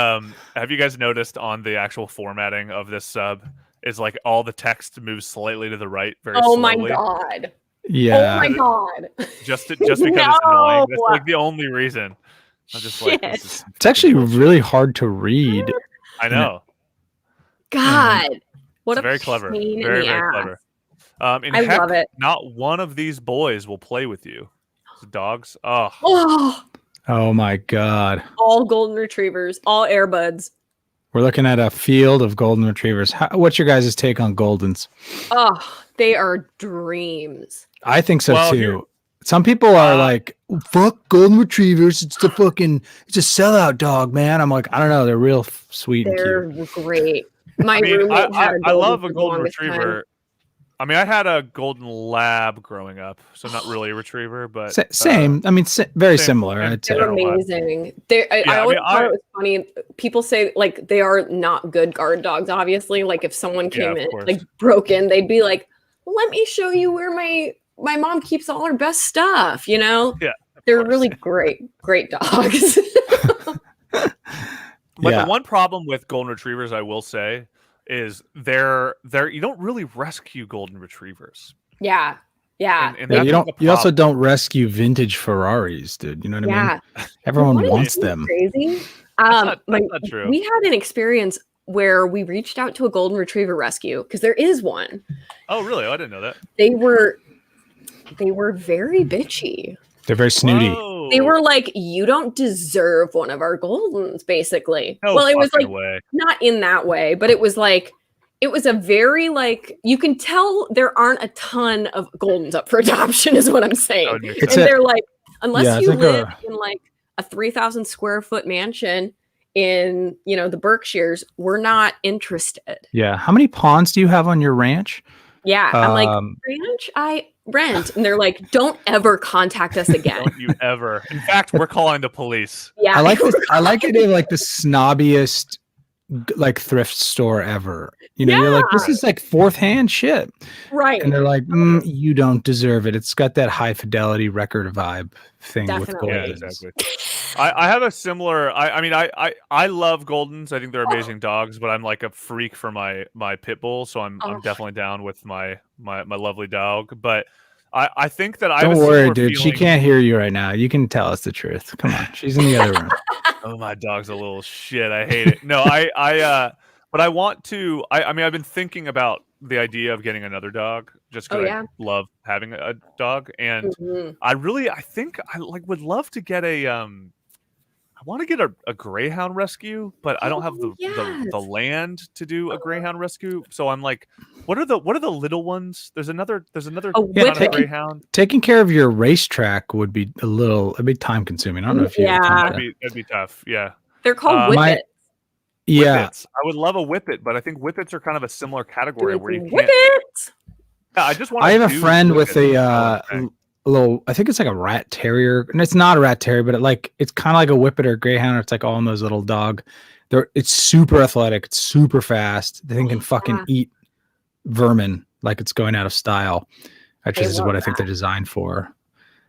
have you guys noticed on the actual formatting of this sub is like all the text moves slightly to the right very slowly. My god. Yeah. Oh my god. Just because it's annoying. That's like the only reason. I'm just like it's actually really hard to read. I know. God. What a very clever. Very clever. I love it. Not one of these boys will play with you. The dogs. Oh my god. All golden retrievers, all airbuds. We're looking at a field of golden retrievers. What's your guys' take on Goldens? Oh, they are dreams. I think so too. Some people are like, fuck golden retrievers. It's a sellout dog, man. I'm like, I don't know. They're real sweet. They're great. My roommate had I love a golden retriever. I mean, I had a golden lab growing up, so not really a retriever, but same. I mean, very similar. I'd say. They're amazing. I always thought it was funny. People say like they are not good guard dogs. Obviously, like if someone came in like broken, they'd be like, "Let me show you where my mom keeps all her best stuff." You know? Yeah. They're really great dogs. But the one problem with golden retrievers, I will say, is they're you don't really rescue golden retrievers. Yeah. And you also don't rescue vintage Ferraris, dude. You know what I mean? Everyone wants them. Crazy. That's not true. We had an experience where we reached out to a golden retriever rescue because there is one. Oh, really? I didn't know that. They were very bitchy. They're very snooty. Whoa. They were like, you don't deserve one of our Goldens, basically. No well, it was like way. Not in that way, but it was like, it was a very like, you can tell there aren't a ton of Goldens up for adoption is what I'm saying. They're like, unless you live in like a 3,000 square foot mansion in, the Berkshires, we're not interested. Yeah. How many ponds do you have on your ranch? Yeah. I'm like, ranch? I rent. And they're like, don't ever contact us again. Don't you ever. In fact, we're calling the police. Yeah. I like this. I like it in like the snobbiest like thrift store ever. You're like, this is like fourth hand shit. Right. And they're like, you don't deserve it. It's got that high fidelity record vibe thing with Goldens. Yeah, exactly. I have a similar I love Goldens. I think they're amazing dogs, but I'm like a freak for my pit bull, so I'm definitely down with my lovely dog. But I think that don't worry, dude. She can't hear you right now. You can tell us the truth. Come on, she's in the other room. Oh, my dog's a little shit. I hate it. No, but I want to. I mean, I've been thinking about the idea of getting another dog just because I love having a dog, and I think I would love to get I want to get a greyhound rescue, but I don't have the land to do a greyhound rescue. So I'm like, what are the little ones? There's another kind of greyhound. Taking care of your racetrack would be it'd be time consuming. I don't know if you that'd be tough. Yeah. They're called whippets. Whippets. I would love a whippet, but I think whippets are kind of a similar category where you can't. Whippets. Yeah, I have a friend with a little, I think it's like a rat terrier, and it's not a rat terrier, but it's kind of like a whippet or a greyhound. It's like all in those little dog. It's super athletic. It's super fast. The thing can fucking eat vermin like it's going out of style. Which is what I think they're designed for.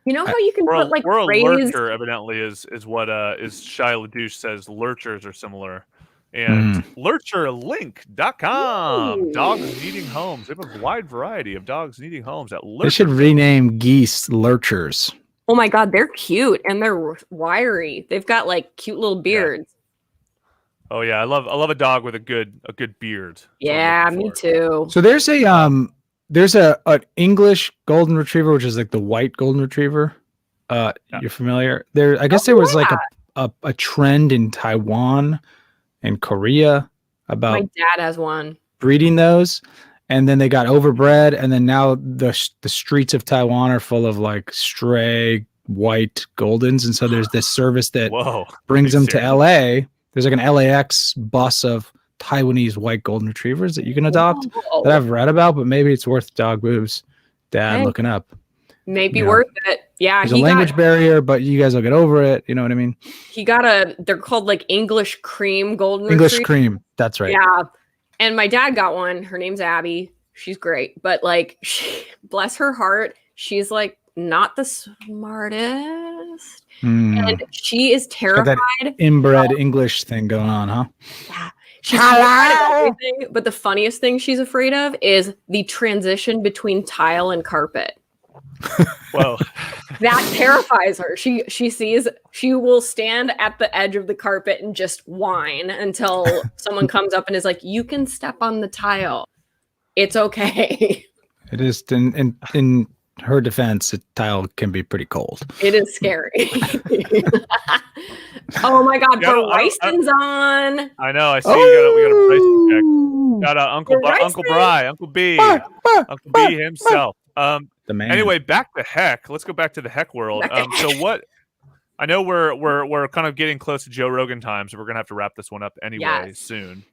You know how you can put like lurcher evidently is what Shia LaDouche says. Lurchers are similar. And lurcherlink.com. Dogs needing homes. They have a wide variety of dogs needing homes at Lurcher. They should rename geese lurchers. Oh my god, they're cute and they're wiry. They've got like cute little beards. Yeah. Oh yeah, I love a dog with a good beard. Yeah, me too. So there's an English golden retriever, which is like the white golden retriever. You're familiar? I guess there was like a trend in Taiwan and Korea about my dad has one breeding those, and then they got overbred, and then now the streets of Taiwan are full of like stray white Goldens, and so there's this service that brings them to LA. There's like an LAX bus of Taiwanese white golden retrievers that you can adopt that I've read about, but maybe it's worth Dog Boob's dad looking up. Maybe worth it. Yeah, there's a language barrier, but you guys will get over it. You know what I mean? He got they're called like English cream golden English cream. That's right. Yeah. And my dad got one. Her name's Abby. She's great. But like, bless her heart, she's like not the smartest. And she is terrified. That inbred English thing going on, huh? Yeah. She's terrified of everything. But the funniest thing she's afraid of is the transition between tile and carpet. Whoa. That terrifies her. She will stand at the edge of the carpet and just whine until someone comes up and is like, you can step on the tile. It's okay. It is in her defense, a tile can be pretty cold. It is scary. Oh my god, Bryson's on. I know, I see we got a Bryson check. Got Uncle Bry, Uncle B. Uncle B himself. The man. Anyway, back to Heck. Let's go back to the Heck world. So what? I know we're kind of getting close to Joe Rogan time, so we're gonna have to wrap this one up anyway soon.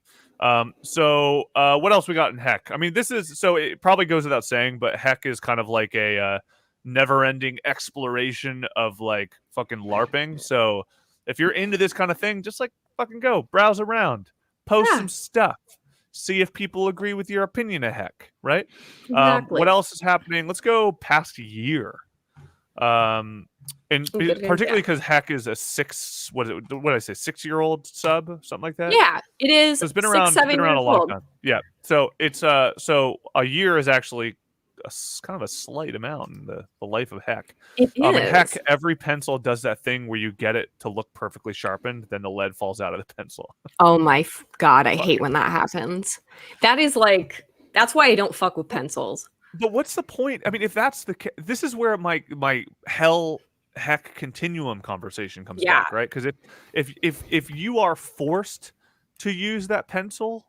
So what else we got in Heck? I mean, it probably goes without saying, but Heck is kind of like a never-ending exploration of like fucking LARPing. So if you're into this kind of thing, just like fucking go browse around, post some stuff. See if people agree with your opinion of Heck, right? Exactly. What else is happening? Let's go past a year. And particularly because Heck is a 6-year-old sub, something like that. Yeah, it is. So it's been around a long time. Yeah. So it's so a year is actually kind of a slight amount in the life of Heck. It is. In Heck, every pencil does that thing where you get it to look perfectly sharpened, then the lead falls out of the pencil. Oh my god, I hate when that happens. That is like, that's why I don't fuck with pencils. But what's the point? I mean, if that's this is where my hell Heck continuum conversation comes back, right? Because if you are forced to use that pencil,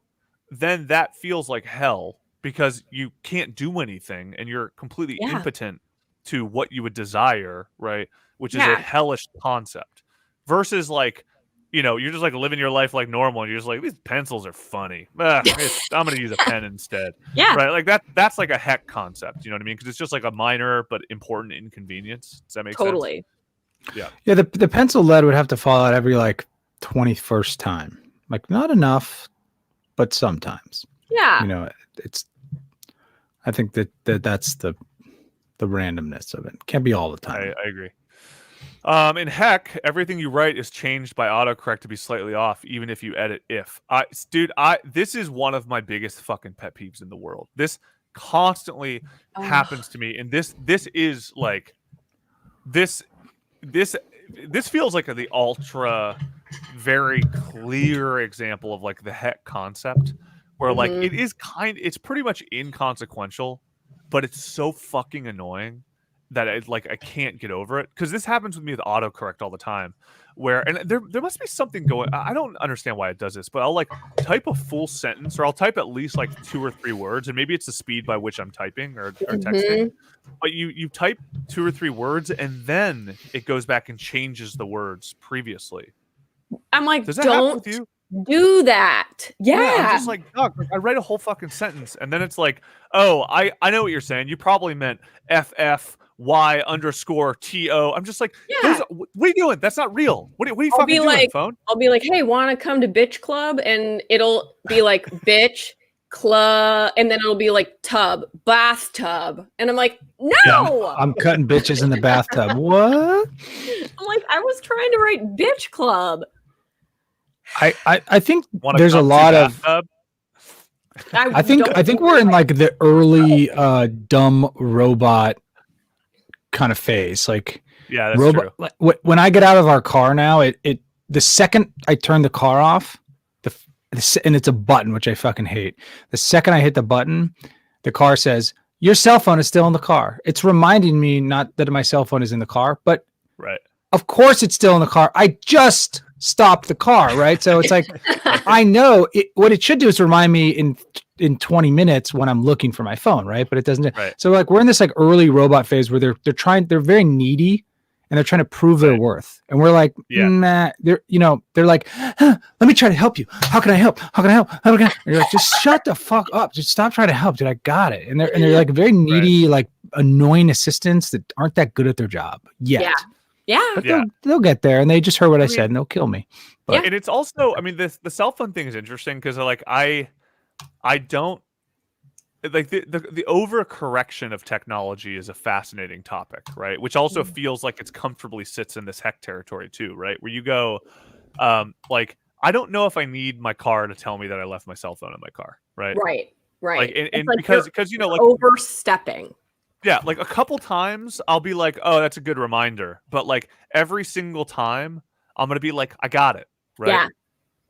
then that feels like hell because you can't do anything and you're completely impotent to what you would desire, right? Which is a hellish concept. Versus like, you're just like living your life like normal and you're just like, these pencils are funny. I'm going to use a pen instead. Yeah. Right? Like that's like a Heck concept, you know what I mean? Because it's just like a minor but important inconvenience. Does that make sense? Totally. Yeah. Yeah, the pencil lead would have to fall out every like 21st time. Like not enough, but sometimes. Yeah. I think that's the randomness of it. Can't be all the time. I agree. In Heck, everything you write is changed by autocorrect to be slightly off, even if you edit if. This is one of my biggest fucking pet peeves in the world. This constantly happens to me, and this is like this feels like the ultra very clear example of like the Heck concept, where like it's pretty much inconsequential, but it's so fucking annoying that I can't get over it, because this happens with me with autocorrect all the time, and there must be something going. I don't understand why it does this, but I'll like type a full sentence, or I'll type at least like 2 or 3 words, and maybe it's the speed by which I'm typing or texting, but you type 2 or 3 words and then it goes back and changes the words previously. I'm like, does that happen with you? Do that. Yeah. I'm just like, dog, I write a whole fucking sentence and then it's like, oh, I know what you're saying. You probably meant FFY_TO. I'm just like, what are you doing? That's not real. What are you fucking doing, phone? I'll be like, hey, want to come to Bitch Club? And it'll be like bitch club, and then it'll be like bathtub. And I'm like, no. Yeah, I'm cutting bitches in the bathtub. What? I'm like, I was trying to write Bitch Club. I think there's a lot of. I think we're in like the early dumb robot kind of phase. Like, yeah, that's true. Like, when I get out of our car now, the second I turn the car off, and it's a button, which I fucking hate. The second I hit the button, the car says, your cell phone is still in the car. It's reminding me not that my cell phone is in the car, but of course it's still in the car. I just stopped the car, right? So it's like, I know what it should do is remind me in in 20 minutes when I'm looking for my phone, right? But it doesn't. Right. So like we're in this like early robot phase where they're very needy and they're trying to prove their worth. And we're like, nah, they're like, let me try to help you. How can I help? How can I help? How can I? And you're like, just shut the fuck up. Just stop trying to help, dude. I got it. And they're like very needy, like annoying assistants that aren't that good at their job yet. Yeah. But they'll get there, and they just heard what I said, and they'll kill me. But, and it's also, I mean, the cell phone thing is interesting because like I don't like the overcorrection of technology is a fascinating topic, right? Which also feels like it's comfortably sits in this heck territory too, right? Where you go, like I don't know if I need my car to tell me that I left my cell phone in my car, right? Right. Like, and like because you know, like overstepping. Yeah, like a couple times I'll be like, oh, that's a good reminder. But like every single time I'm going to be like, I got it. Right. Yeah.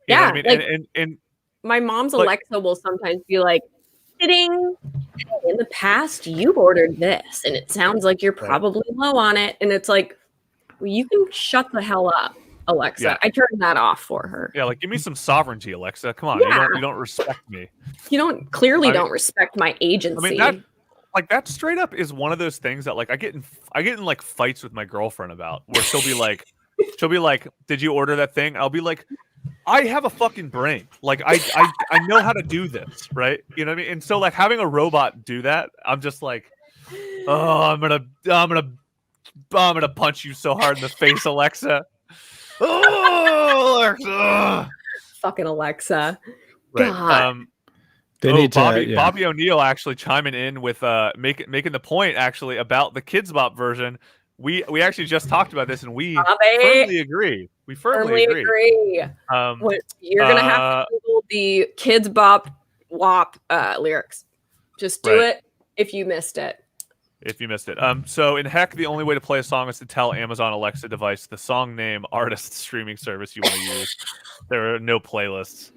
You know what I mean? Like, and my mom's Alexa will sometimes be like, in the past, you've ordered this and it sounds like you're probably low on it. And it's like, well, you can shut the hell up, Alexa. Yeah. I turned that off for her. Yeah, like give me some sovereignty, Alexa. Come on. You don't respect me. You don't respect my agency. I mean, that straight up is one of those things that like I get in like fights with my girlfriend about, where she'll be like, did you order that thing? I'll be like, I have a fucking brain. Like I know how to do this, right? You know what I mean? And so like having a robot do that, I'm just like, oh, I'm gonna punch you so hard in the face, Alexa. Oh, Alexa. Fucking Alexa. Right. God. Bobby O'Neill actually chiming in with making the point actually about the Kids Bop version. We actually just talked about this and we firmly agree. We firmly agree. You're gonna have to Google the Kids Bop WAP lyrics. Just do it if you missed it. So in Heck, the only way to play a song is to tell Amazon Alexa device the song name, artist, streaming service you want to use. There are no playlists.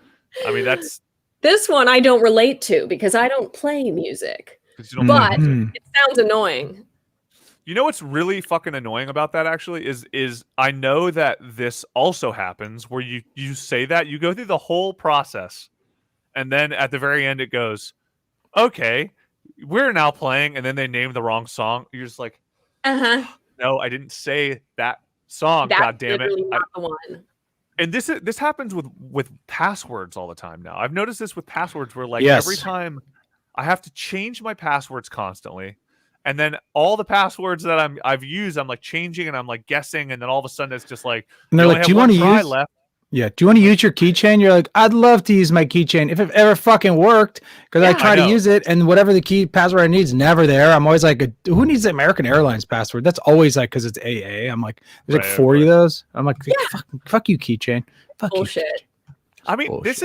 I mean, that's this one I don't relate to because I don't play music. But it sounds annoying. You know what's really fucking annoying about that actually is I know that this also happens where you say that, you go through the whole process, and then at the very end it goes, okay, we're now playing, and then they name the wrong song. You're just like, no, I didn't say that song. God damn it. Not the one. And this happens with passwords all the time now. I've noticed this with passwords where like every time I have to change my passwords constantly, and then all the passwords that I've used, I'm like changing and I'm like guessing, and then all of a sudden it's just like, and they're like, do you want to use left? Yeah, do you want to use your keychain? You're like, I'd love to use my keychain if it ever fucking worked, because I try to use it, and whatever the password I need is never there. I'm always like, who needs the American Airlines password? That's always like, because it's AA. I'm like, there's like 40 of those. I'm like, fuck you, keychain. Fuck bullshit. You. I mean, bullshit,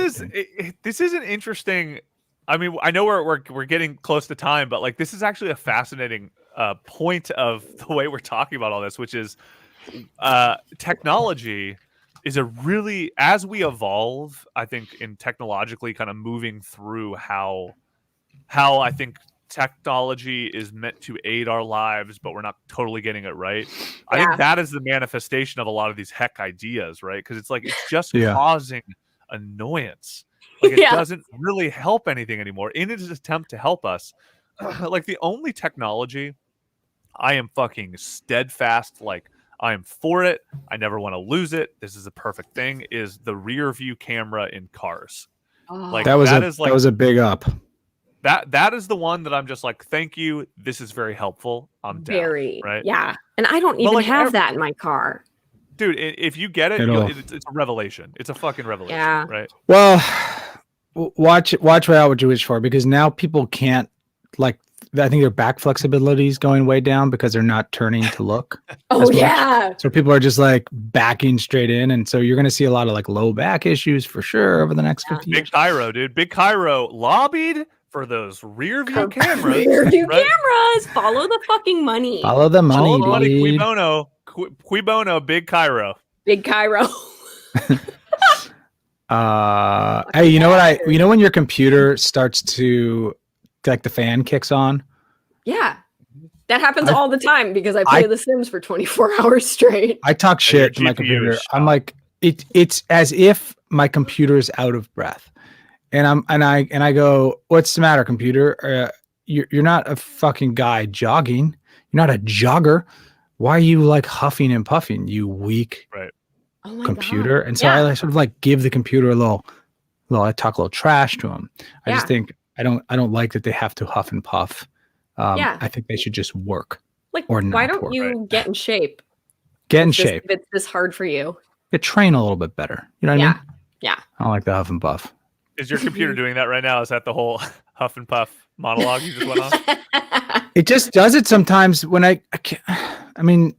this is an interesting. I mean, I know we're getting close to time, but like this is actually a fascinating point of the way we're talking about all this, which is technology. Is a really, as we evolve, I think, in technologically kind of moving through how I think technology is meant to aid our lives, but we're not totally getting it right. I think that is the manifestation of a lot of these Heck ideas, right? Because it's like it's just causing annoyance. Like it doesn't really help anything anymore. In its attempt to help us, like the only technology I am fucking steadfast, like I am for it. I never want to lose it. This is a perfect thing. Is the rear view camera in cars? Like that was a big up. That is the one that I'm just like, thank you. This is very helpful. I'm down, right? Yeah, and I don't even have that in my car, dude. If you get it, it's a revelation. It's a fucking revelation, right? Well, watch out what you wish for, because now people can't like. I think their back flexibility is going way down because they're not turning to look. So people are just like backing straight in, and so you're going to see a lot of like low back issues for sure over the next 50 years. Big Cairo, dude. Big Cairo lobbied for those rear view cameras. Rear view cameras. Follow the fucking money. Follow the money. Qui bono. Big Cairo. Big Cairo. Hey, you know when your computer starts to like the fan kicks on? Yeah. That happens all the time because I play The Sims for 24 hours straight. I talk shit to my computer. I'm like, it's as if my computer is out of breath. I go, what's the matter, computer? You're not a fucking guy jogging. You're not a jogger. Why are you like huffing and puffing, you weak computer? God. And so I sort of like give the computer I talk a little trash to him. I just think I don't like that they have to huff and puff. I think they should just work. Like, why don't you get in shape? Get in shape. If it's this hard for you. Train a little bit better. You know what I mean? Yeah. I don't like the huff and puff. Is your computer doing that right now? Is that the whole huff and puff monologue you just went on? It just does it sometimes when I can't. I mean,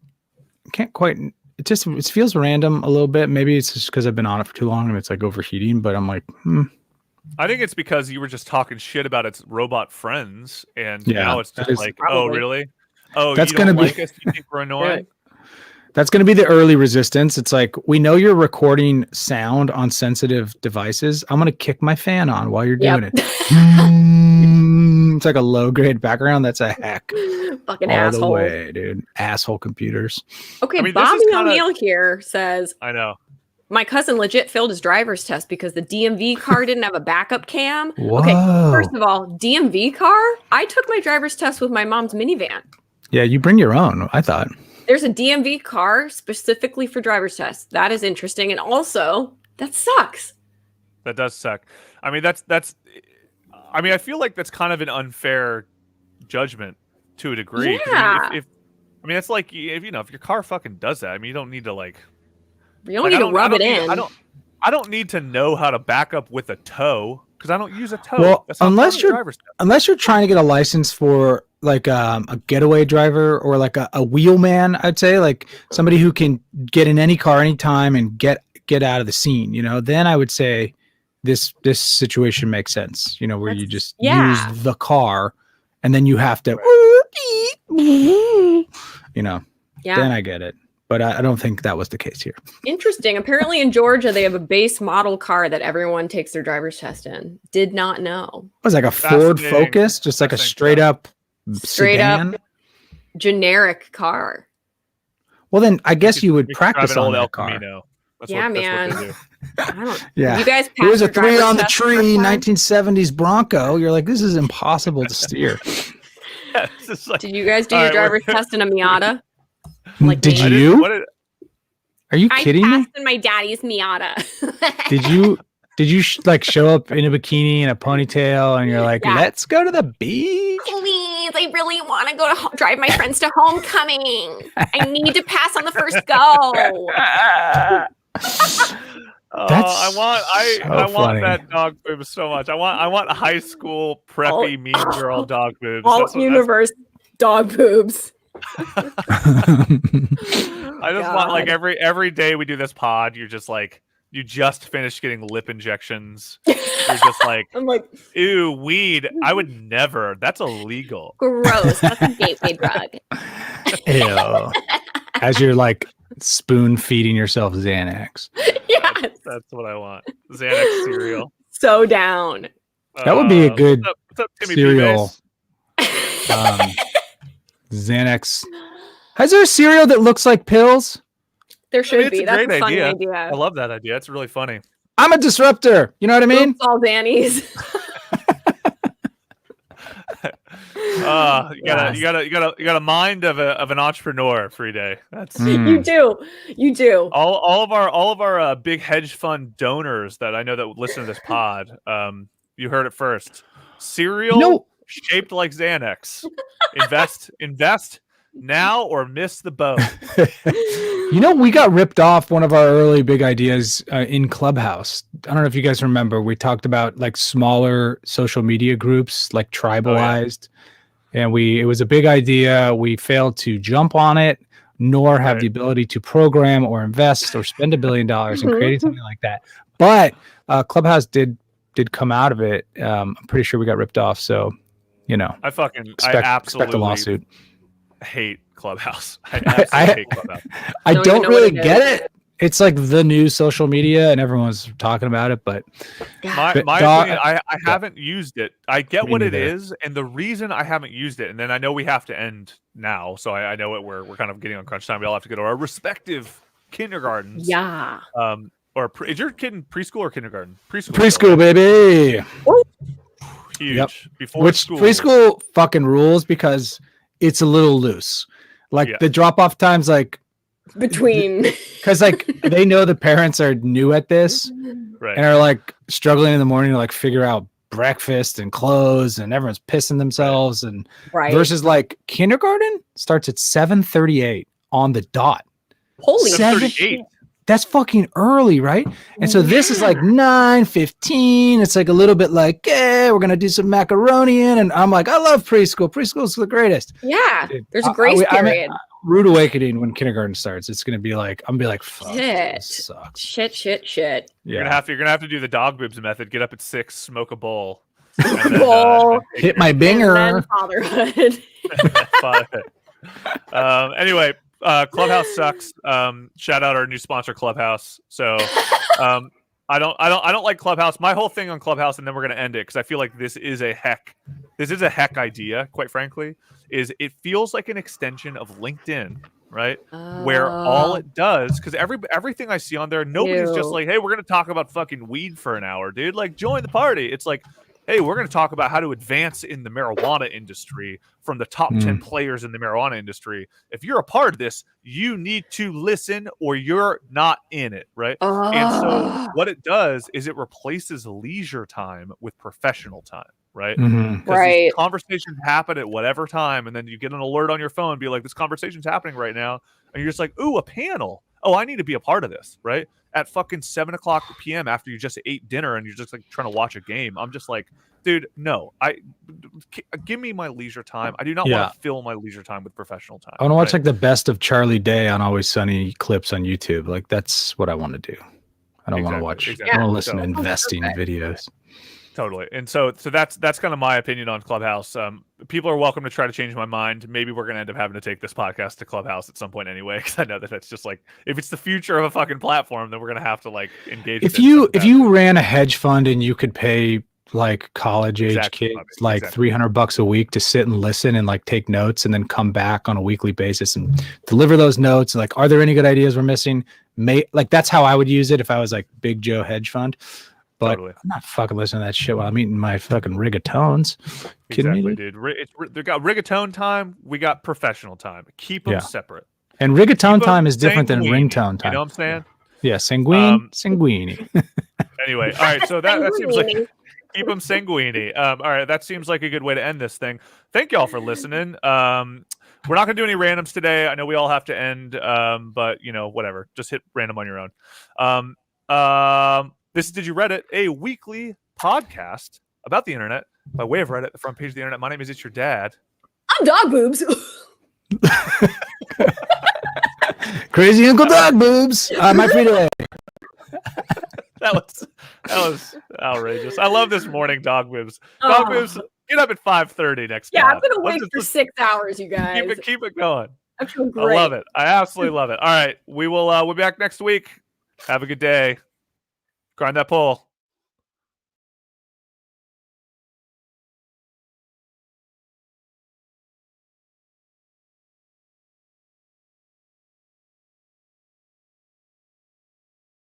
I can't quite. It feels random a little bit. Maybe it's just because I've been on it for too long and it's like overheating. But I'm like, I think it's because you were just talking shit about its robot friends, and now it's just like, oh, really? Oh, that's you don't like us? You think we're annoying? That's going to be the early resistance. It's like, we know you're recording sound on sensitive devices. I'm going to kick my fan on while you're doing it. It's like a low grade background. That's a hack. Fucking all asshole. The way, dude. Asshole computers. Okay, Bobby O'Neill here says, I know. My cousin legit failed his driver's test because the DMV car didn't have a backup cam. Whoa. Okay, first of all, DMV car? I took my driver's test with my mom's minivan. Yeah, you bring your own, I thought. There's a DMV car specifically for driver's tests. That is interesting. And also, that sucks. That does suck. I mean, I feel like that's kind of an unfair judgment to a degree. Yeah. It's like, if your car fucking does that, I mean, you don't need to you don't need to rub it in. I don't need to know how to back up with a tow because I don't use a tow. Well, unless you're trying to get a license for like a getaway driver or like a wheelman, I'd say, like somebody who can get in any car anytime and get out of the scene, then I would say this situation makes sense, where you just use the car and then you have to, then I get it. But I don't think that was the case here. Interesting. Apparently in Georgia, they have a base model car that everyone takes their driver's test in. Did not know. It was like a Ford Focus, just like a straight up generic car. Well, then I guess you would practice on that car. Man. Yeah. You guys it was a 3 on the tree 1970s Bronco. You're like, this is impossible to steer. Did you guys do your driver's test in a Miata? Like, did you? Are you kidding me? I passed in my daddy's Miata. Did you like show up in a bikini and a ponytail and you're like, let's go to the beach? Please, I really want to go to drive my friends to homecoming. I need to pass on the first go. I want that dog boobs so much. I want high school preppy mean girl dog boobs. Alt universe dog boobs. I just want like every day we do this pod, you're just like, you just finished getting lip injections. You're just like, I'm like, ew, weed. I would never. That's illegal. Gross. That's a gateway drug. Ew. As you're like spoon feeding yourself Xanax. Yes. That's what I want. Xanax cereal. So down. That would be a good what's up, Timmy cereal. Xanax. Is there a cereal that looks like pills? There should be. That's a funny idea. I love that idea. It's really funny. I'm a disruptor. You know what I mean? Oops, all Danny's. You got a mind of an entrepreneur, Friday. That's You do. All of our big hedge fund donors that I know that listen to this pod. You heard it first. Cereal shaped like Xanax. Invest now or miss the boat. We got ripped off one of our early big ideas in Clubhouse. I don't know if you guys remember. We talked about like smaller social media groups, like tribalized. And it was a big idea. We failed to jump on it, nor have the ability to program or invest or spend $1 billion in creating something like that. But Clubhouse did come out of it. I'm pretty sure we got ripped off. So, I absolutely expect a lawsuit. Hate Clubhouse. I absolutely hate Clubhouse. I don't really get it. It's like the new social media and everyone's talking about it, but my opinion, I haven't used it. I get what it is, and the reason I haven't used it, and then I know we have to end now, so I know we're kind of getting on crunch time. We all have to go to our respective kindergartens. Yeah. or is your kid in preschool or kindergarten? Preschool, baby. Huge. Yep. Before school. Preschool fucking rules because it's a little loose. Like the drop off times, like between, because like they know the parents are new at this, right, and are like struggling in the morning to like figure out breakfast and clothes, and everyone's pissing themselves, and versus like kindergarten starts at 7:38 on the dot. Holy 7:38. That's fucking early, right? And so this is like 9:15. It's like a little bit like, we're gonna do some macaroni in, and I'm like, I love preschool. Preschool's the greatest. Yeah, there's a grace period. Rude awakening when kindergarten starts. It's gonna be like, I'm gonna be like, fuck, this sucks. Shit. Yeah. You're gonna have to do the dog boobs method. Get up at 6, smoke a bowl, then, hit my binger. Fatherhood. Anyway. Clubhouse sucks. Shout out our new sponsor, Clubhouse. So, I don't like Clubhouse. My whole thing on Clubhouse, and then we're gonna end it because I feel like this is a heck idea. Quite frankly, is it feels like an extension of LinkedIn, right? Where all it does, because everything I see on there, nobody's just like, hey, we're gonna talk about fucking weed for an hour, dude. Like, join the party. It's like, hey, we're going to talk about how to advance in the marijuana industry from the top 10 players in the marijuana industry. If you're a part of this, you need to listen or you're not in it, right? And so what it does is it replaces leisure time with professional time, right? Right. Conversations happen at whatever time, and then you get an alert on your phone, be like, this conversation's happening right now. And you're just like, ooh, a panel. Oh, I need to be a part of this, right? At fucking 7:00 p.m. after you just ate dinner and you're just like trying to watch a game. I'm just like, dude, no. Give me my leisure time. I do not want to fill my leisure time with professional time. I want to watch like the best of Charlie Day on Always Sunny clips on YouTube. Like that's what I want to do. I don't want to watch. I want to listen to investing videos. Totally. And so that's kind of my opinion on Clubhouse. People are welcome to try to change my mind. Maybe we're going to end up having to take this podcast to Clubhouse at some point anyway, because I know that it's just like, if it's the future of a fucking platform, then we're going to have to like engage. If you ran a hedge fund and you could pay like college age kids like $300 a week to sit and listen and like take notes and then come back on a weekly basis and deliver those notes, like, are there any good ideas we're missing? Like that's how I would use it if I was like Big Joe hedge fund. But I'm not fucking listening to that shit while I'm eating my fucking rigatones. Kidding me, dude? They got rigatone time. We got professional time. Keep them separate. And rigatone time is different than ringtone time. You know what I'm saying? Yeah, sanguine. Anyway, all right. So that seems like keep them sanguini. All right, that seems like a good way to end this thing. Thank y'all for listening. We're not going to do any randoms today. I know we all have to end, but you know, whatever. Just hit random on your own. This is Did You Reddit, a weekly podcast about the internet by way of Reddit, the front page of the internet. My name is It's Your Dad. I'm Dog Boobs. Crazy Uncle Dog Boobs. My free today. That was outrageous. I love this morning, Dog Boobs. Dog Boobs, get up at 5:30 next. Yeah, I'm gonna wait for 6 hours, you guys. Keep it going. I feel great. I love it. I absolutely love it. All right, we'll be back next week. Have a good day. Grind that pole.